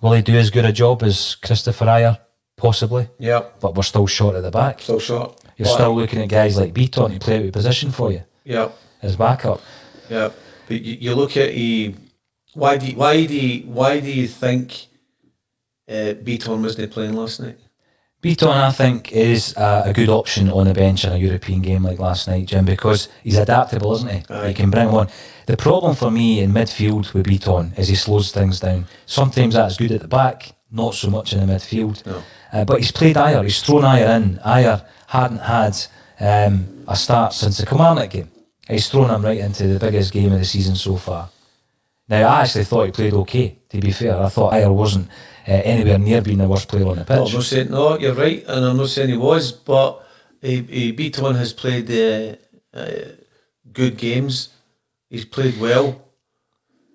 Speaker 2: Will he do as good a job as Christopher Ayer? Possibly.
Speaker 1: Yeah.
Speaker 2: But we're still short at the back.
Speaker 1: Still short.
Speaker 2: You're still looking at guys like Beaton to play out of position for you.
Speaker 1: Yeah.
Speaker 2: As backup.
Speaker 1: Yeah. But you look at why do you think Beaton wasn't playing last night?
Speaker 2: Beaton, I think, is a good option on the bench in a European game like last night, Jim, because he's adaptable, isn't he?
Speaker 1: Aye.
Speaker 2: He can bring one. The problem for me in midfield with Beaton is he slows things down. Sometimes that's good at the back, not so much in the midfield.
Speaker 1: No.
Speaker 2: But he's played Ayer, he's thrown Ayer in. Ayer hadn't had a start since the Kilmarnock game. He's thrown him right into the biggest game of the season so far. Now, I actually thought he played okay, to be fair. I thought Ayer wasn't anywhere near being the worst player on the pitch.
Speaker 1: No, I'm not saying, no, you're right, and I'm not saying he was, but Beaton has played good games. He's played well.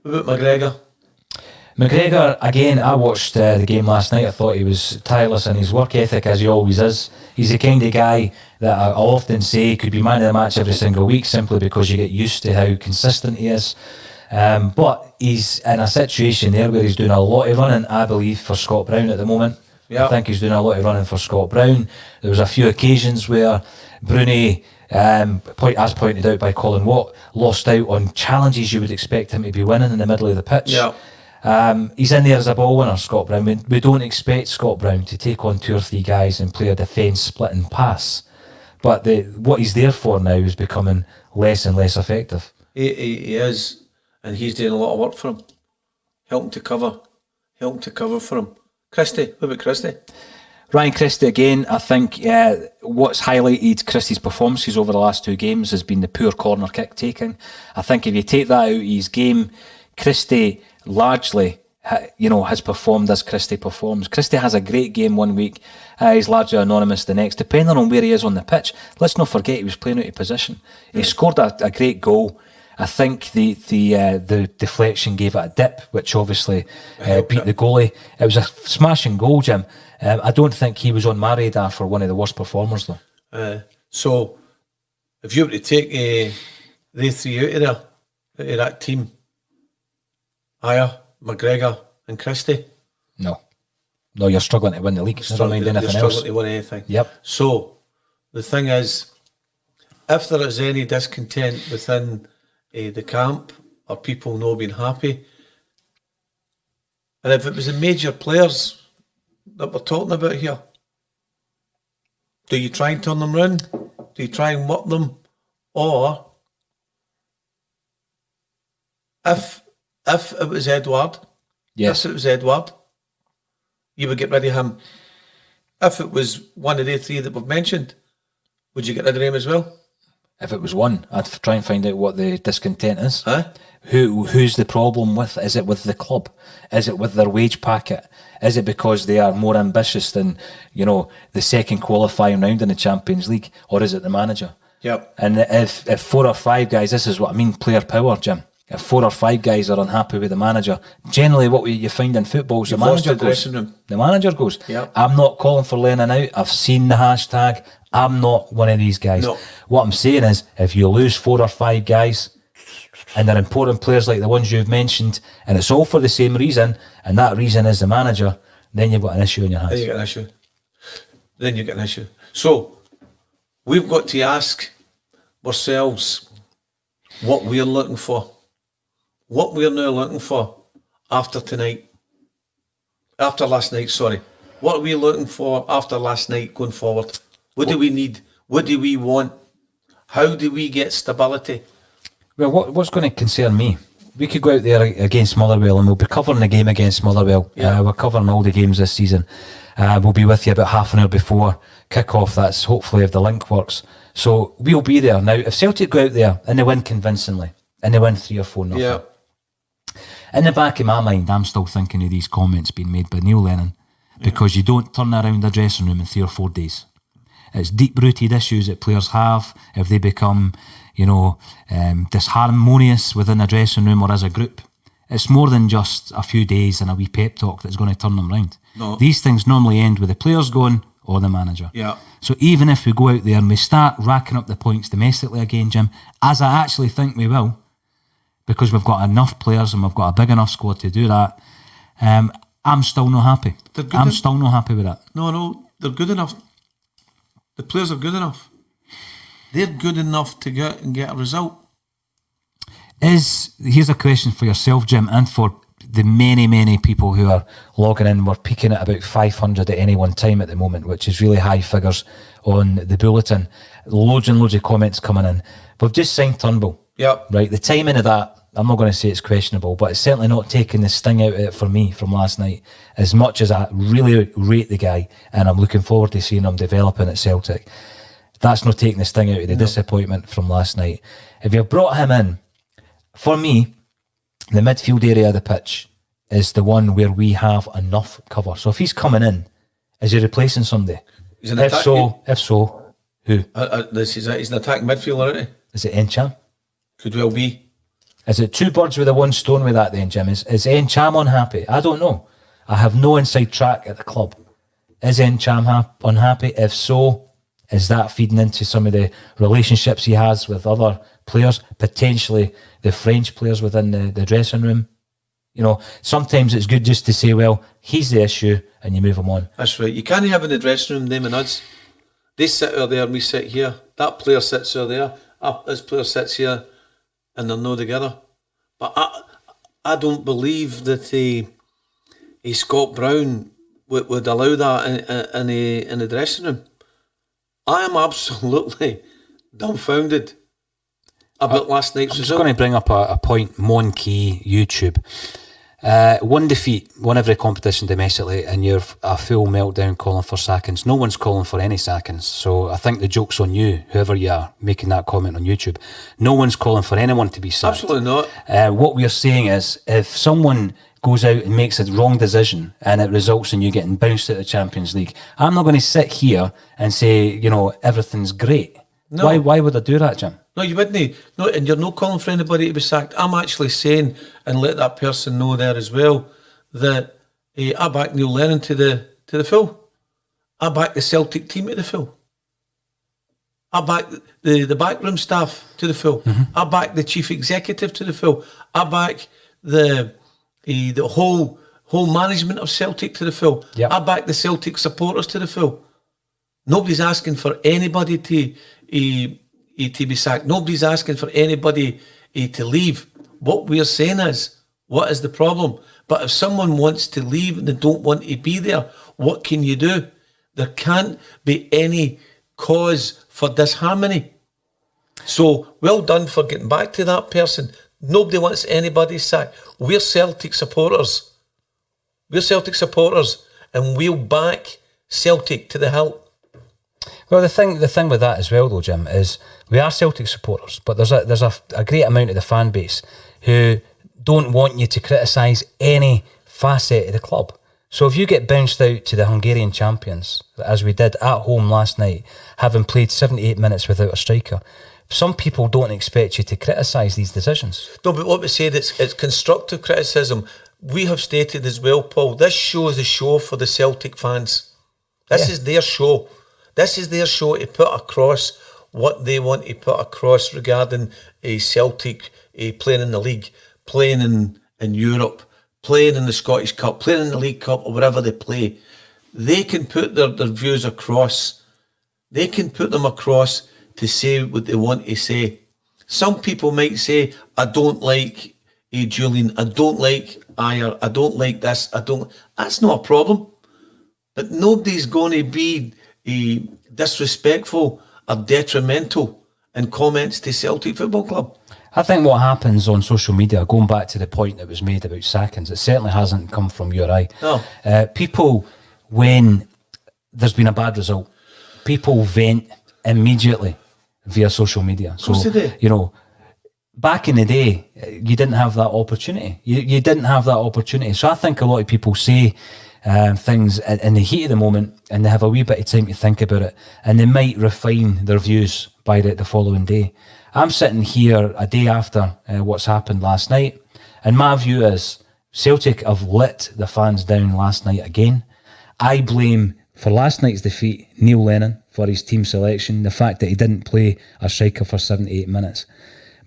Speaker 1: What about McGregor?
Speaker 2: McGregor, again, I watched the game last night. I thought he was tireless in his work ethic, as he always is. He's the kind of guy that I often say could be man of the match every single week simply because you get used to how consistent he is. But he's in a situation there where he's doing a lot of running, I believe, for Scott Brown at the moment.
Speaker 1: Yep.
Speaker 2: I think he's doing a lot of running for Scott Brown. There was a few occasions where Bruni, as pointed out by Colin Watt, lost out on challenges you would expect him to be winning in the middle of the pitch.
Speaker 1: Yeah.
Speaker 2: He's in there as a ball winner, Scott Brown. We don't expect Scott Brown to take on 2 or 3 guys and play a defence split and pass. But what he's there for now is becoming less and less effective.
Speaker 1: He is, and he's doing a lot of work for him. Helping to cover for him. Christie, what about Christie?
Speaker 2: Ryan Christie, again, I think what's highlighted Christie's performances over the last 2 games has been the poor corner kick taking. I think if you take that out of his game, Christie largely has performed as Christie performs. Christie has a great game one week. He's largely anonymous the next, depending on where he is on the pitch. Let's not forget he was playing out of position. He scored a great goal. I think the deflection gave it a dip, which obviously beat the goalie. It was a smashing goal, Jim. I don't think he was on my radar for one of the worst performers, though.
Speaker 3: So, if you were to take they three out of that team, Ayer, McGregor and Christie,
Speaker 2: No, you're struggling to win the league. Never mind anything else.
Speaker 3: Struggling to win anything.
Speaker 2: Yep.
Speaker 3: So, the thing is, if there is any discontent within the camp, or people not being happy, and if it was the major players that we're talking about here, do you try and turn them round? Do you try and work them? Or if it was Edward,
Speaker 2: Yes.
Speaker 3: if it was Edward, you would get rid of him. If it was one of the three that we've mentioned, would you get rid of him as well?
Speaker 2: If it was one, I'd try and find out what the discontent is.
Speaker 3: Huh?
Speaker 2: Who's the problem with? Is it with the club? Is it with their wage packet? Is it because they are more ambitious than, the second qualifying round in the Champions League? Or is it the manager?
Speaker 3: Yep.
Speaker 2: And if 4 or 5 guys, this is what I mean, player power, Jim. If 4 or 5 guys are unhappy with the manager, generally what you find in football is the manager goes.
Speaker 3: Dressing room.
Speaker 2: The manager goes.
Speaker 3: Yep.
Speaker 2: I'm not calling for Lennon out. I've seen the hashtag. I'm not one of these guys.
Speaker 3: No.
Speaker 2: What I'm saying is, if you lose 4 or 5 guys, and they're important players like the ones you've mentioned, and it's all for the same reason, and that reason is the manager, then you've got an issue in your hands.
Speaker 3: Then you get an issue. So, we've got to ask ourselves what we're looking for. What we're now looking for after last night, sorry. What are we looking for after last night going forward? What do we need? What do we want? How do we get stability?
Speaker 2: Well, what's going to concern me? We could go out there against Motherwell and we'll be covering the game against Motherwell.
Speaker 3: Yeah.
Speaker 2: We're covering all the games this season. We'll be with you about half an hour before kick-off. That's hopefully if the link works. So we'll be there. Now, if Celtic go out there and they win convincingly, and they win 3 or 4-0,
Speaker 3: Yeah.
Speaker 2: in the back of my mind, I'm still thinking of these comments being made by Neil Lennon, because you don't turn around the dressing room in 3 or 4 days. It's deep-rooted issues that players have if they become, disharmonious within a dressing room or as a group. It's more than just a few days and a wee pep talk that's going to turn them round.
Speaker 3: No.
Speaker 2: These things normally end with the players going or the manager.
Speaker 3: Yeah.
Speaker 2: So even if we go out there and we start racking up the points domestically again, Jim, as I actually think we will, because we've got enough players and we've got a big enough squad to do that, I'm still not happy. I'm still not happy with that.
Speaker 3: No, they're good enough. The players are good enough. They're good enough to go out and get a result.
Speaker 2: Here's a question for yourself, Jim, and for the many, many people who are logging in. We're peaking at about 500 at any one time at the moment, which is really high figures on the bulletin. Loads and loads of comments coming in. We've just signed Turnbull.
Speaker 3: Yep.
Speaker 2: Right, the timing of that, I'm not going to say it's questionable, but it's certainly not taking the sting out of it for me from last night, as much as I really rate the guy and I'm looking forward to seeing him developing at Celtic. That's not taking the sting out of the disappointment from last night. If you've brought him in, for me, the midfield area of the pitch is the one where we have enough cover. So if he's coming in, is he replacing somebody?
Speaker 3: He's an
Speaker 2: If
Speaker 3: attack-
Speaker 2: so, who?
Speaker 3: He's an attacking midfielder, isn't he?
Speaker 2: Is it Encham?
Speaker 3: Could well be.
Speaker 2: Is it 2 birds with a 1 stone with that then, Jim? Is Encham unhappy? I don't know. I have no inside track at the club. Is Encham unhappy? If so, is that feeding into some of the relationships he has with other players, potentially the French players within the dressing room? Sometimes it's good just to say, well, he's the issue, and you move him on.
Speaker 3: That's right. You can't have in the dressing room them and us. They sit over there and we sit here. That player sits over there. This player sits here, and they're no together. But I don't believe that Scott Brown would allow that in the dressing room. I am absolutely dumbfounded about last night's
Speaker 2: I'm just
Speaker 3: result.
Speaker 2: going to bring up a point, Monkey, YouTube. 1 defeat, won every competition domestically, and you're a full meltdown calling for sackings. No one's calling for any sackings, so I think the joke's on you, whoever you are, making that comment on YouTube. No one's calling for anyone to be sacked.
Speaker 3: Absolutely not.
Speaker 2: What we're saying is, if someone goes out and makes a wrong decision and it results in you getting bounced out of the Champions League, I'm not going to sit here and say, you know, everything's great.
Speaker 3: No.
Speaker 2: Why would I do that, Jim?
Speaker 3: No, you wouldn't. No, and you're not calling for anybody to be sacked. I'm actually saying, and let that person know there as well, that I back Neil Lennon to the full. I back the Celtic team to the full. I back the backroom staff to the full. I back the chief executive to the full. I back the whole management of Celtic to the full.
Speaker 2: Yep.
Speaker 3: I back the Celtic supporters to the full. Nobody's asking for anybody to be sacked. Nobody's asking for anybody to leave. What we're saying is, what is the problem? But if someone wants to leave and they don't want to be there, what can you do? There can't be any cause for disharmony. So well done for getting back to that person. Nobody wants anybody sacked. We're Celtic supporters. We're Celtic supporters, and we'll back Celtic to the hilt.
Speaker 2: Well, the thing with that as well, though, Jim, is we are Celtic supporters, but there's a great amount of the fan base who don't want you to criticise any facet of the club. So if you get bounced out to the Hungarian champions, as we did at home last night, having played 78 minutes without a striker, some people don't expect you to criticise these decisions.
Speaker 3: No, but what we said, it's constructive criticism. We have stated as well, Paul, this show is a show for the Celtic fans. This is their show. This is their show to put across what they want to put across regarding Celtic playing in the league, playing in Europe, playing in the Scottish Cup, playing in the League Cup, or wherever they play. They can put their views across. They can put them across to say what they want to say. Some people might say, I don't like Julian, I don't like Ayer, I don't like this, That's not a problem. But nobody's going to be disrespectful or detrimental in comments to Celtic Football Club.
Speaker 2: I think what happens on social media, going back to the point that was made about sackings, it certainly hasn't come from you or I.
Speaker 3: No.
Speaker 2: People, when there's been a bad result, people vent immediately via social media. So, you know, back in the day, you didn't have that opportunity. You didn't have that opportunity. So I think a lot of people say things in the heat of the moment and they have a wee bit of time to think about it and they might refine their views by the following day. I'm sitting here a day after what's happened last night, and my view is Celtic have let the fans down last night again. I blame, for last night's defeat, Neil Lennon for his team selection, the fact that he didn't play a striker for 78 minutes.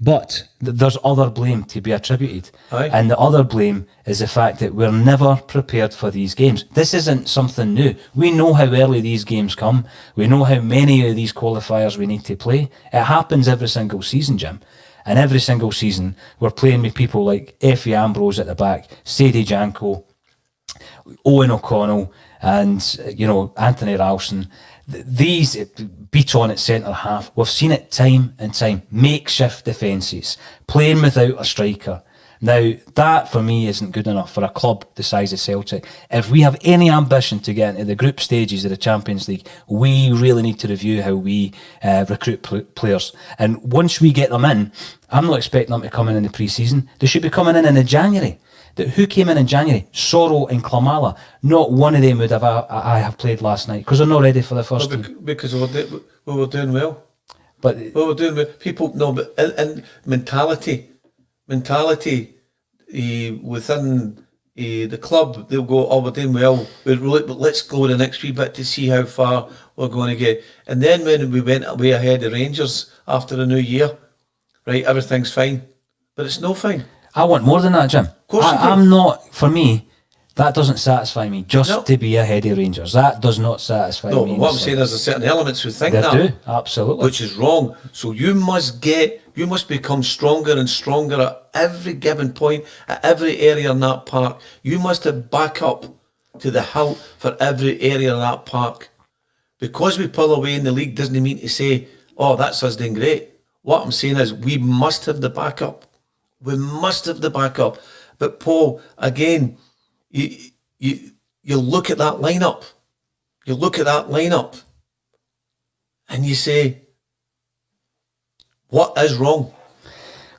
Speaker 2: But there's other blame to be attributed.
Speaker 3: Aye.
Speaker 2: And the other blame is the fact that we're never prepared for these games. This isn't something new. We know how early these games come. We know how many of these qualifiers we need to play. It happens every single season, Jim. And every single season, we're playing with people like Effie Ambrose at the back, Sadie Janko, Owen O'Connell, and, you know, Anthony Ralston. These beat on at centre half. We've seen it time and time. Makeshift defences, playing without a striker. Now, that for me isn't good enough for a club the size of Celtic. If we have any ambition to get into the group stages of the Champions League, we really need to review how we recruit players. And once we get them in, I'm not expecting them to come in the pre-season. They should be coming in the January. Who came in January? Sorrow and Klamala. Not one of them would have I have played last night because they're not ready for the first team.
Speaker 3: Because we were doing well.
Speaker 2: But
Speaker 3: we were doing well. People, no, but in mentality within the club, they'll go, oh, we're doing well. But let's go the next wee bit to see how far we're going to get. And then when we went away ahead of Rangers after the new year, right, everything's fine. But it's no fine.
Speaker 2: I want more than that, Jim.
Speaker 3: Of course you do.
Speaker 2: I'm not, for me, that doesn't satisfy me. Just to be ahead of Rangers. That does not satisfy me.
Speaker 3: No, what I'm saying is there's certain elements who think
Speaker 2: They
Speaker 3: that.
Speaker 2: do, absolutely.
Speaker 3: Which is wrong. So you must become stronger and stronger at every given point, at every area in that park. You must have backup to the hilt for every area of that park. Because we pull away in the league doesn't mean to say, oh, that's us doing great. What I'm saying is we must have the backup. We must have the backup. But Paul, again, you look at that lineup. You look at that lineup and you say, what is wrong?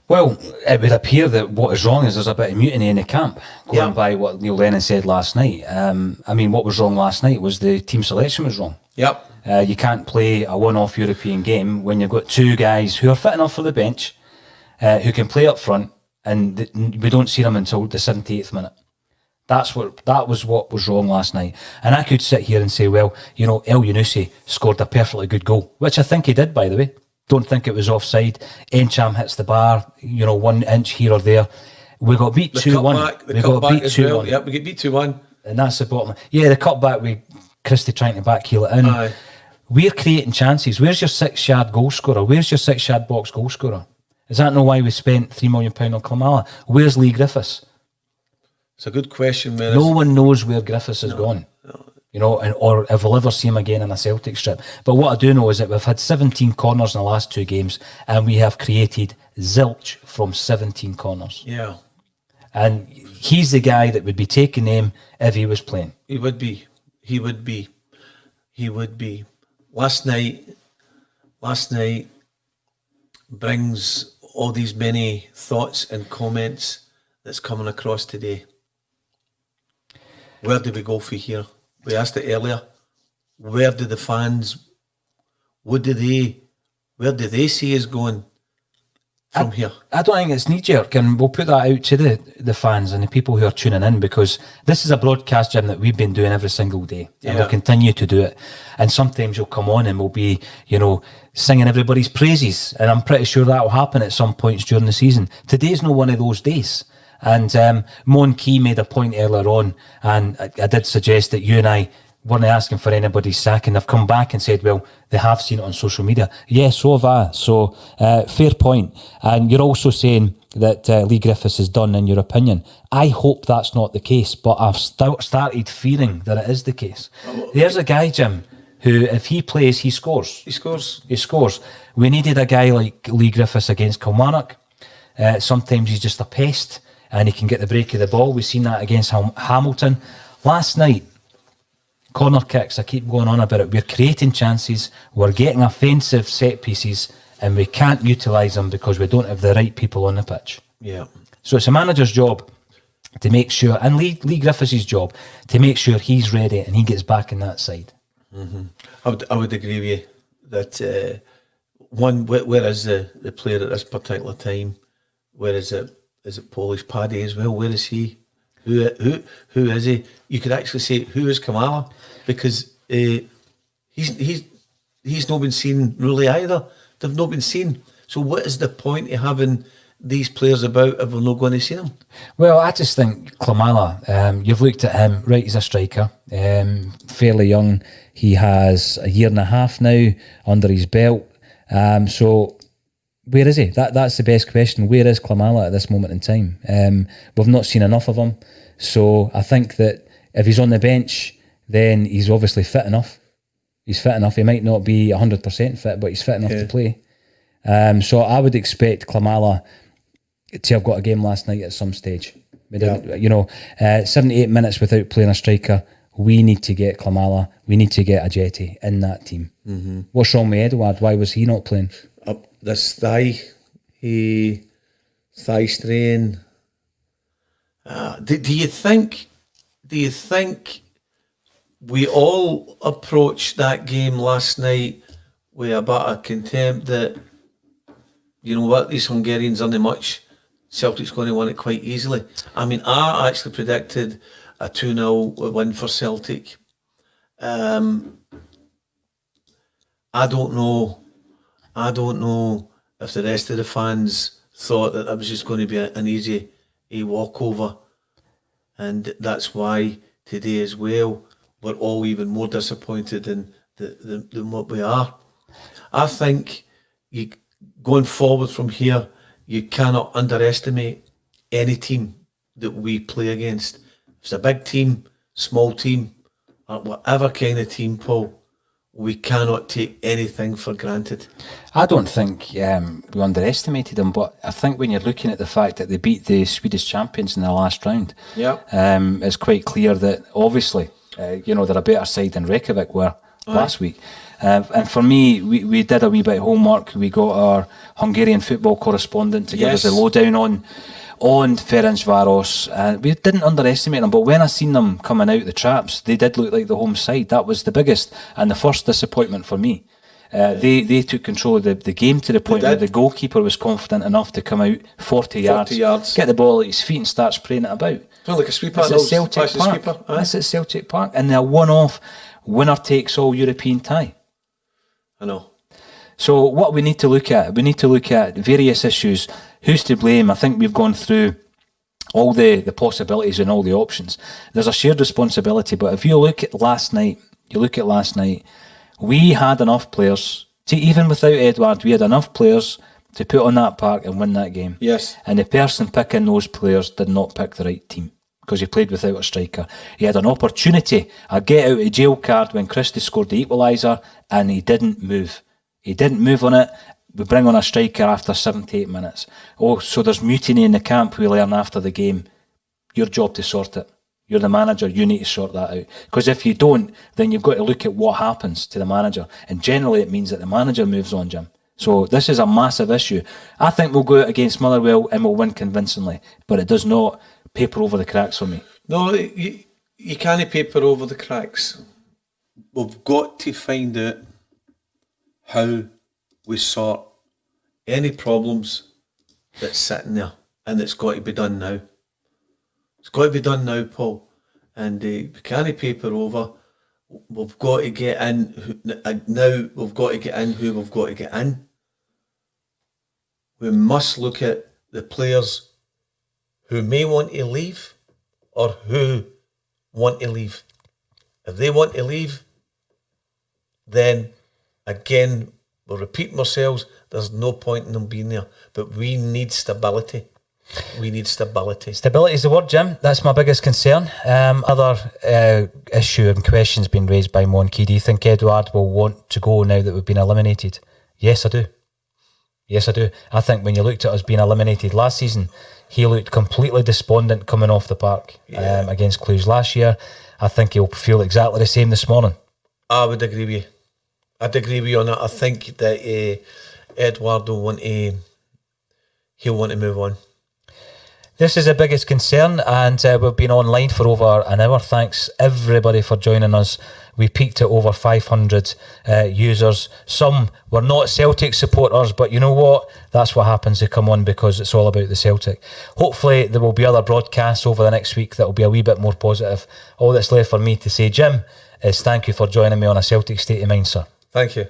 Speaker 2: Well, it would appear that what is wrong is there's a bit of mutiny in the camp, going by what Neil Lennon said last night. I mean, what was wrong last night was the team selection was wrong.
Speaker 3: Yep.
Speaker 2: You can't play a one-off European game when you've got two guys who are fit enough for the bench, who can play up front, and we don't see them until the 78th minute. That was what was wrong last night. And I could sit here and say, well, you know, El Yunusi scored a perfectly good goal, which I think he did, by the way. Don't think it was offside. Encham hits the bar, you know, 1 inch here or there. We got beat 2-1.
Speaker 3: We got beat 2-1. Yep, we get beat 2-1.
Speaker 2: And that's the bottom. Yeah, the cutback with Christie trying to backheel it in.
Speaker 3: Aye.
Speaker 2: We're creating chances. Where's your 6-yard goal scorer? Where's your 6-yard box goal scorer? Is that not why we spent £3 million on Klimala? Where's Lee Griffiths?
Speaker 3: It's a good question, man.
Speaker 2: No one knows where Griffiths has gone.
Speaker 3: No.
Speaker 2: You know, or if we'll ever see him again in a Celtic strip. But what I do know is that we've had 17 corners in the last 2 games, and we have created zilch from 17 corners.
Speaker 3: Yeah.
Speaker 2: And he's the guy that would be taking aim if he was playing.
Speaker 3: He would be. He would be. He would be. Last night brings all these many thoughts and comments that's coming across today. Where do we go from here? We asked it earlier. Where do the fans, where do they see us going from here?
Speaker 2: I don't think it's knee-jerk, and we'll put that out to the fans and the people who are tuning in, because this is a broadcast, Jim, that we've been doing every single day, and we'll continue to do it. And sometimes you'll come on and we'll be, you know, singing everybody's praises, and I'm pretty sure that will happen at some points during the season. Today's not one of those days. And Mon Key made a point earlier on, and I did suggest that you and I weren't asking for anybody's sack, and they've come back and said, well, they have seen it on social media. Yeah, so have I. So, fair point. And you're also saying that Lee Griffiths is done, in your opinion. I hope that's not the case, but I've started fearing that it is the case. There's a guy, Jim, who, if he plays, he scores.
Speaker 3: He scores.
Speaker 2: He scores. We needed a guy like Lee Griffiths against Kilmarnock. Sometimes he's just a pest, and he can get the break of the ball. We've seen that against Hamilton. Last night, corner kicks, I keep going on about it. We're creating chances, we're getting offensive set pieces, and we can't utilise them because we don't have the right people on the pitch.
Speaker 3: Yeah.
Speaker 2: So it's a manager's job to make sure, and Lee Griffiths' job, to make sure he's ready and he gets back in that side.
Speaker 3: Mm-hmm. I would agree with you that where is the player at this particular time? Where is it? Is it Polish Paddy as well? Where is he? Who is he? You could actually say, who is Kamala? Because he's not been seen really either. They've not been seen. So what is the point of having these players about if we're not going to see them?
Speaker 2: Well, I just think Klimala, you've looked at him, right, he's a striker, fairly young. He has a year and a half now under his belt. So where is he? That's the best question. Where is Klimala at this moment in time? We've not seen enough of him. So I think that if he's on the bench, then he's obviously fit enough. He's fit enough. He might not be 100% fit, but he's fit enough to play. So I would expect Klimala to have got a game last night at some stage. You know, 78 minutes without playing a striker. We need to get Klimala. We need to get Ajeti in that team. Mm-hmm. What's wrong with Edouard? Why was he not playing?
Speaker 3: This thigh strain. Do you think we all approached that game last night with a bit of contempt that, you know what, these Hungarians aren't much, Celtic's going to win it quite easily? I mean, I actually predicted a 2-0 win for Celtic. I don't know if the rest of the fans thought that was just going to be an easy walkover, and that's why today as well we're all even more disappointed than what we are. I think going forward from here, you cannot underestimate any team that we play against. If it's a big team, small team, or whatever kind of team, Paul, we cannot take anything for granted.
Speaker 2: I don't think we underestimated them, but I think when you're looking at the fact that they beat the Swedish champions in the last round, it's quite clear that obviously, they're a better side than Reykjavik were last week. And for me, we did a wee bit of homework. We got our Hungarian football correspondent to give us a lowdown on Ferencváros, and we didn't underestimate them. But when I seen them coming out the traps, they did look like the home side. That was the biggest and the first disappointment for me. They took control of the game to the point where the goalkeeper was confident enough to come out 40 yards, get the ball at his feet and start spraying it about.
Speaker 3: Well, like a sweeper.
Speaker 2: It's at Celtic Park. It's at Celtic Park, and they're one-off, winner-takes-all European tie.
Speaker 3: I know.
Speaker 2: So what we need to look at various issues. Who's to blame? I think we've gone through all the possibilities and all the options. There's a shared responsibility, but if you look at last night, we had enough players to, even without Edouard, we had enough players to put on that park and win that game.
Speaker 3: Yes.
Speaker 2: And the person picking those players did not pick the right team, because he played without a striker. He had an opportunity, a get out of jail card when Christie scored the equaliser, and he didn't move. He didn't move on it. We bring on a striker after 78 minutes. Oh, so there's mutiny in the camp, we learn after the game. Your job to sort it. You're the manager, you need to sort that out. Because if you don't, then you've got to look at what happens to the manager. And generally it means that the manager moves on, Jim. So this is a massive issue. I think we'll go out against Motherwell and we'll win convincingly, but it does not paper over the cracks for me.
Speaker 3: No, you can't paper over the cracks. We've got to find out how we sort any problems that's sitting there, and it's got to be done now. It's got to be done now, Paul. And we can't paper over. We've got to get in now. We've got to get in who we've got to get in. We must look at the players who may want to leave or who want to leave. If they want to leave, then again, we're repeating ourselves. There's no point in them being there. But we need stability. We need stability.
Speaker 2: Stability is the word, Jim. That's my biggest concern. Other issue and questions being raised by Monkey. Do you think Edouard will want to go now that we've been eliminated? Yes, I do. Yes, I do. I think when you looked at us being eliminated last season, he looked completely despondent coming off the park against Cluj last year. I think he'll feel exactly the same this morning.
Speaker 3: I would agree with you. I'd agree with you on that. I think that Edouard will want to. He'll want to move on.
Speaker 2: This is the biggest concern, and we've been online for over an hour. Thanks everybody for joining us. We peaked at over 500 users. Some were not Celtic supporters, but you know what? That's what happens. They come on because it's all about the Celtic. Hopefully there will be other broadcasts over the next week that will be a wee bit more positive. All that's left for me to say, Jim, is thank you for joining me on A Celtic State of Mind, sir.
Speaker 3: Thank you.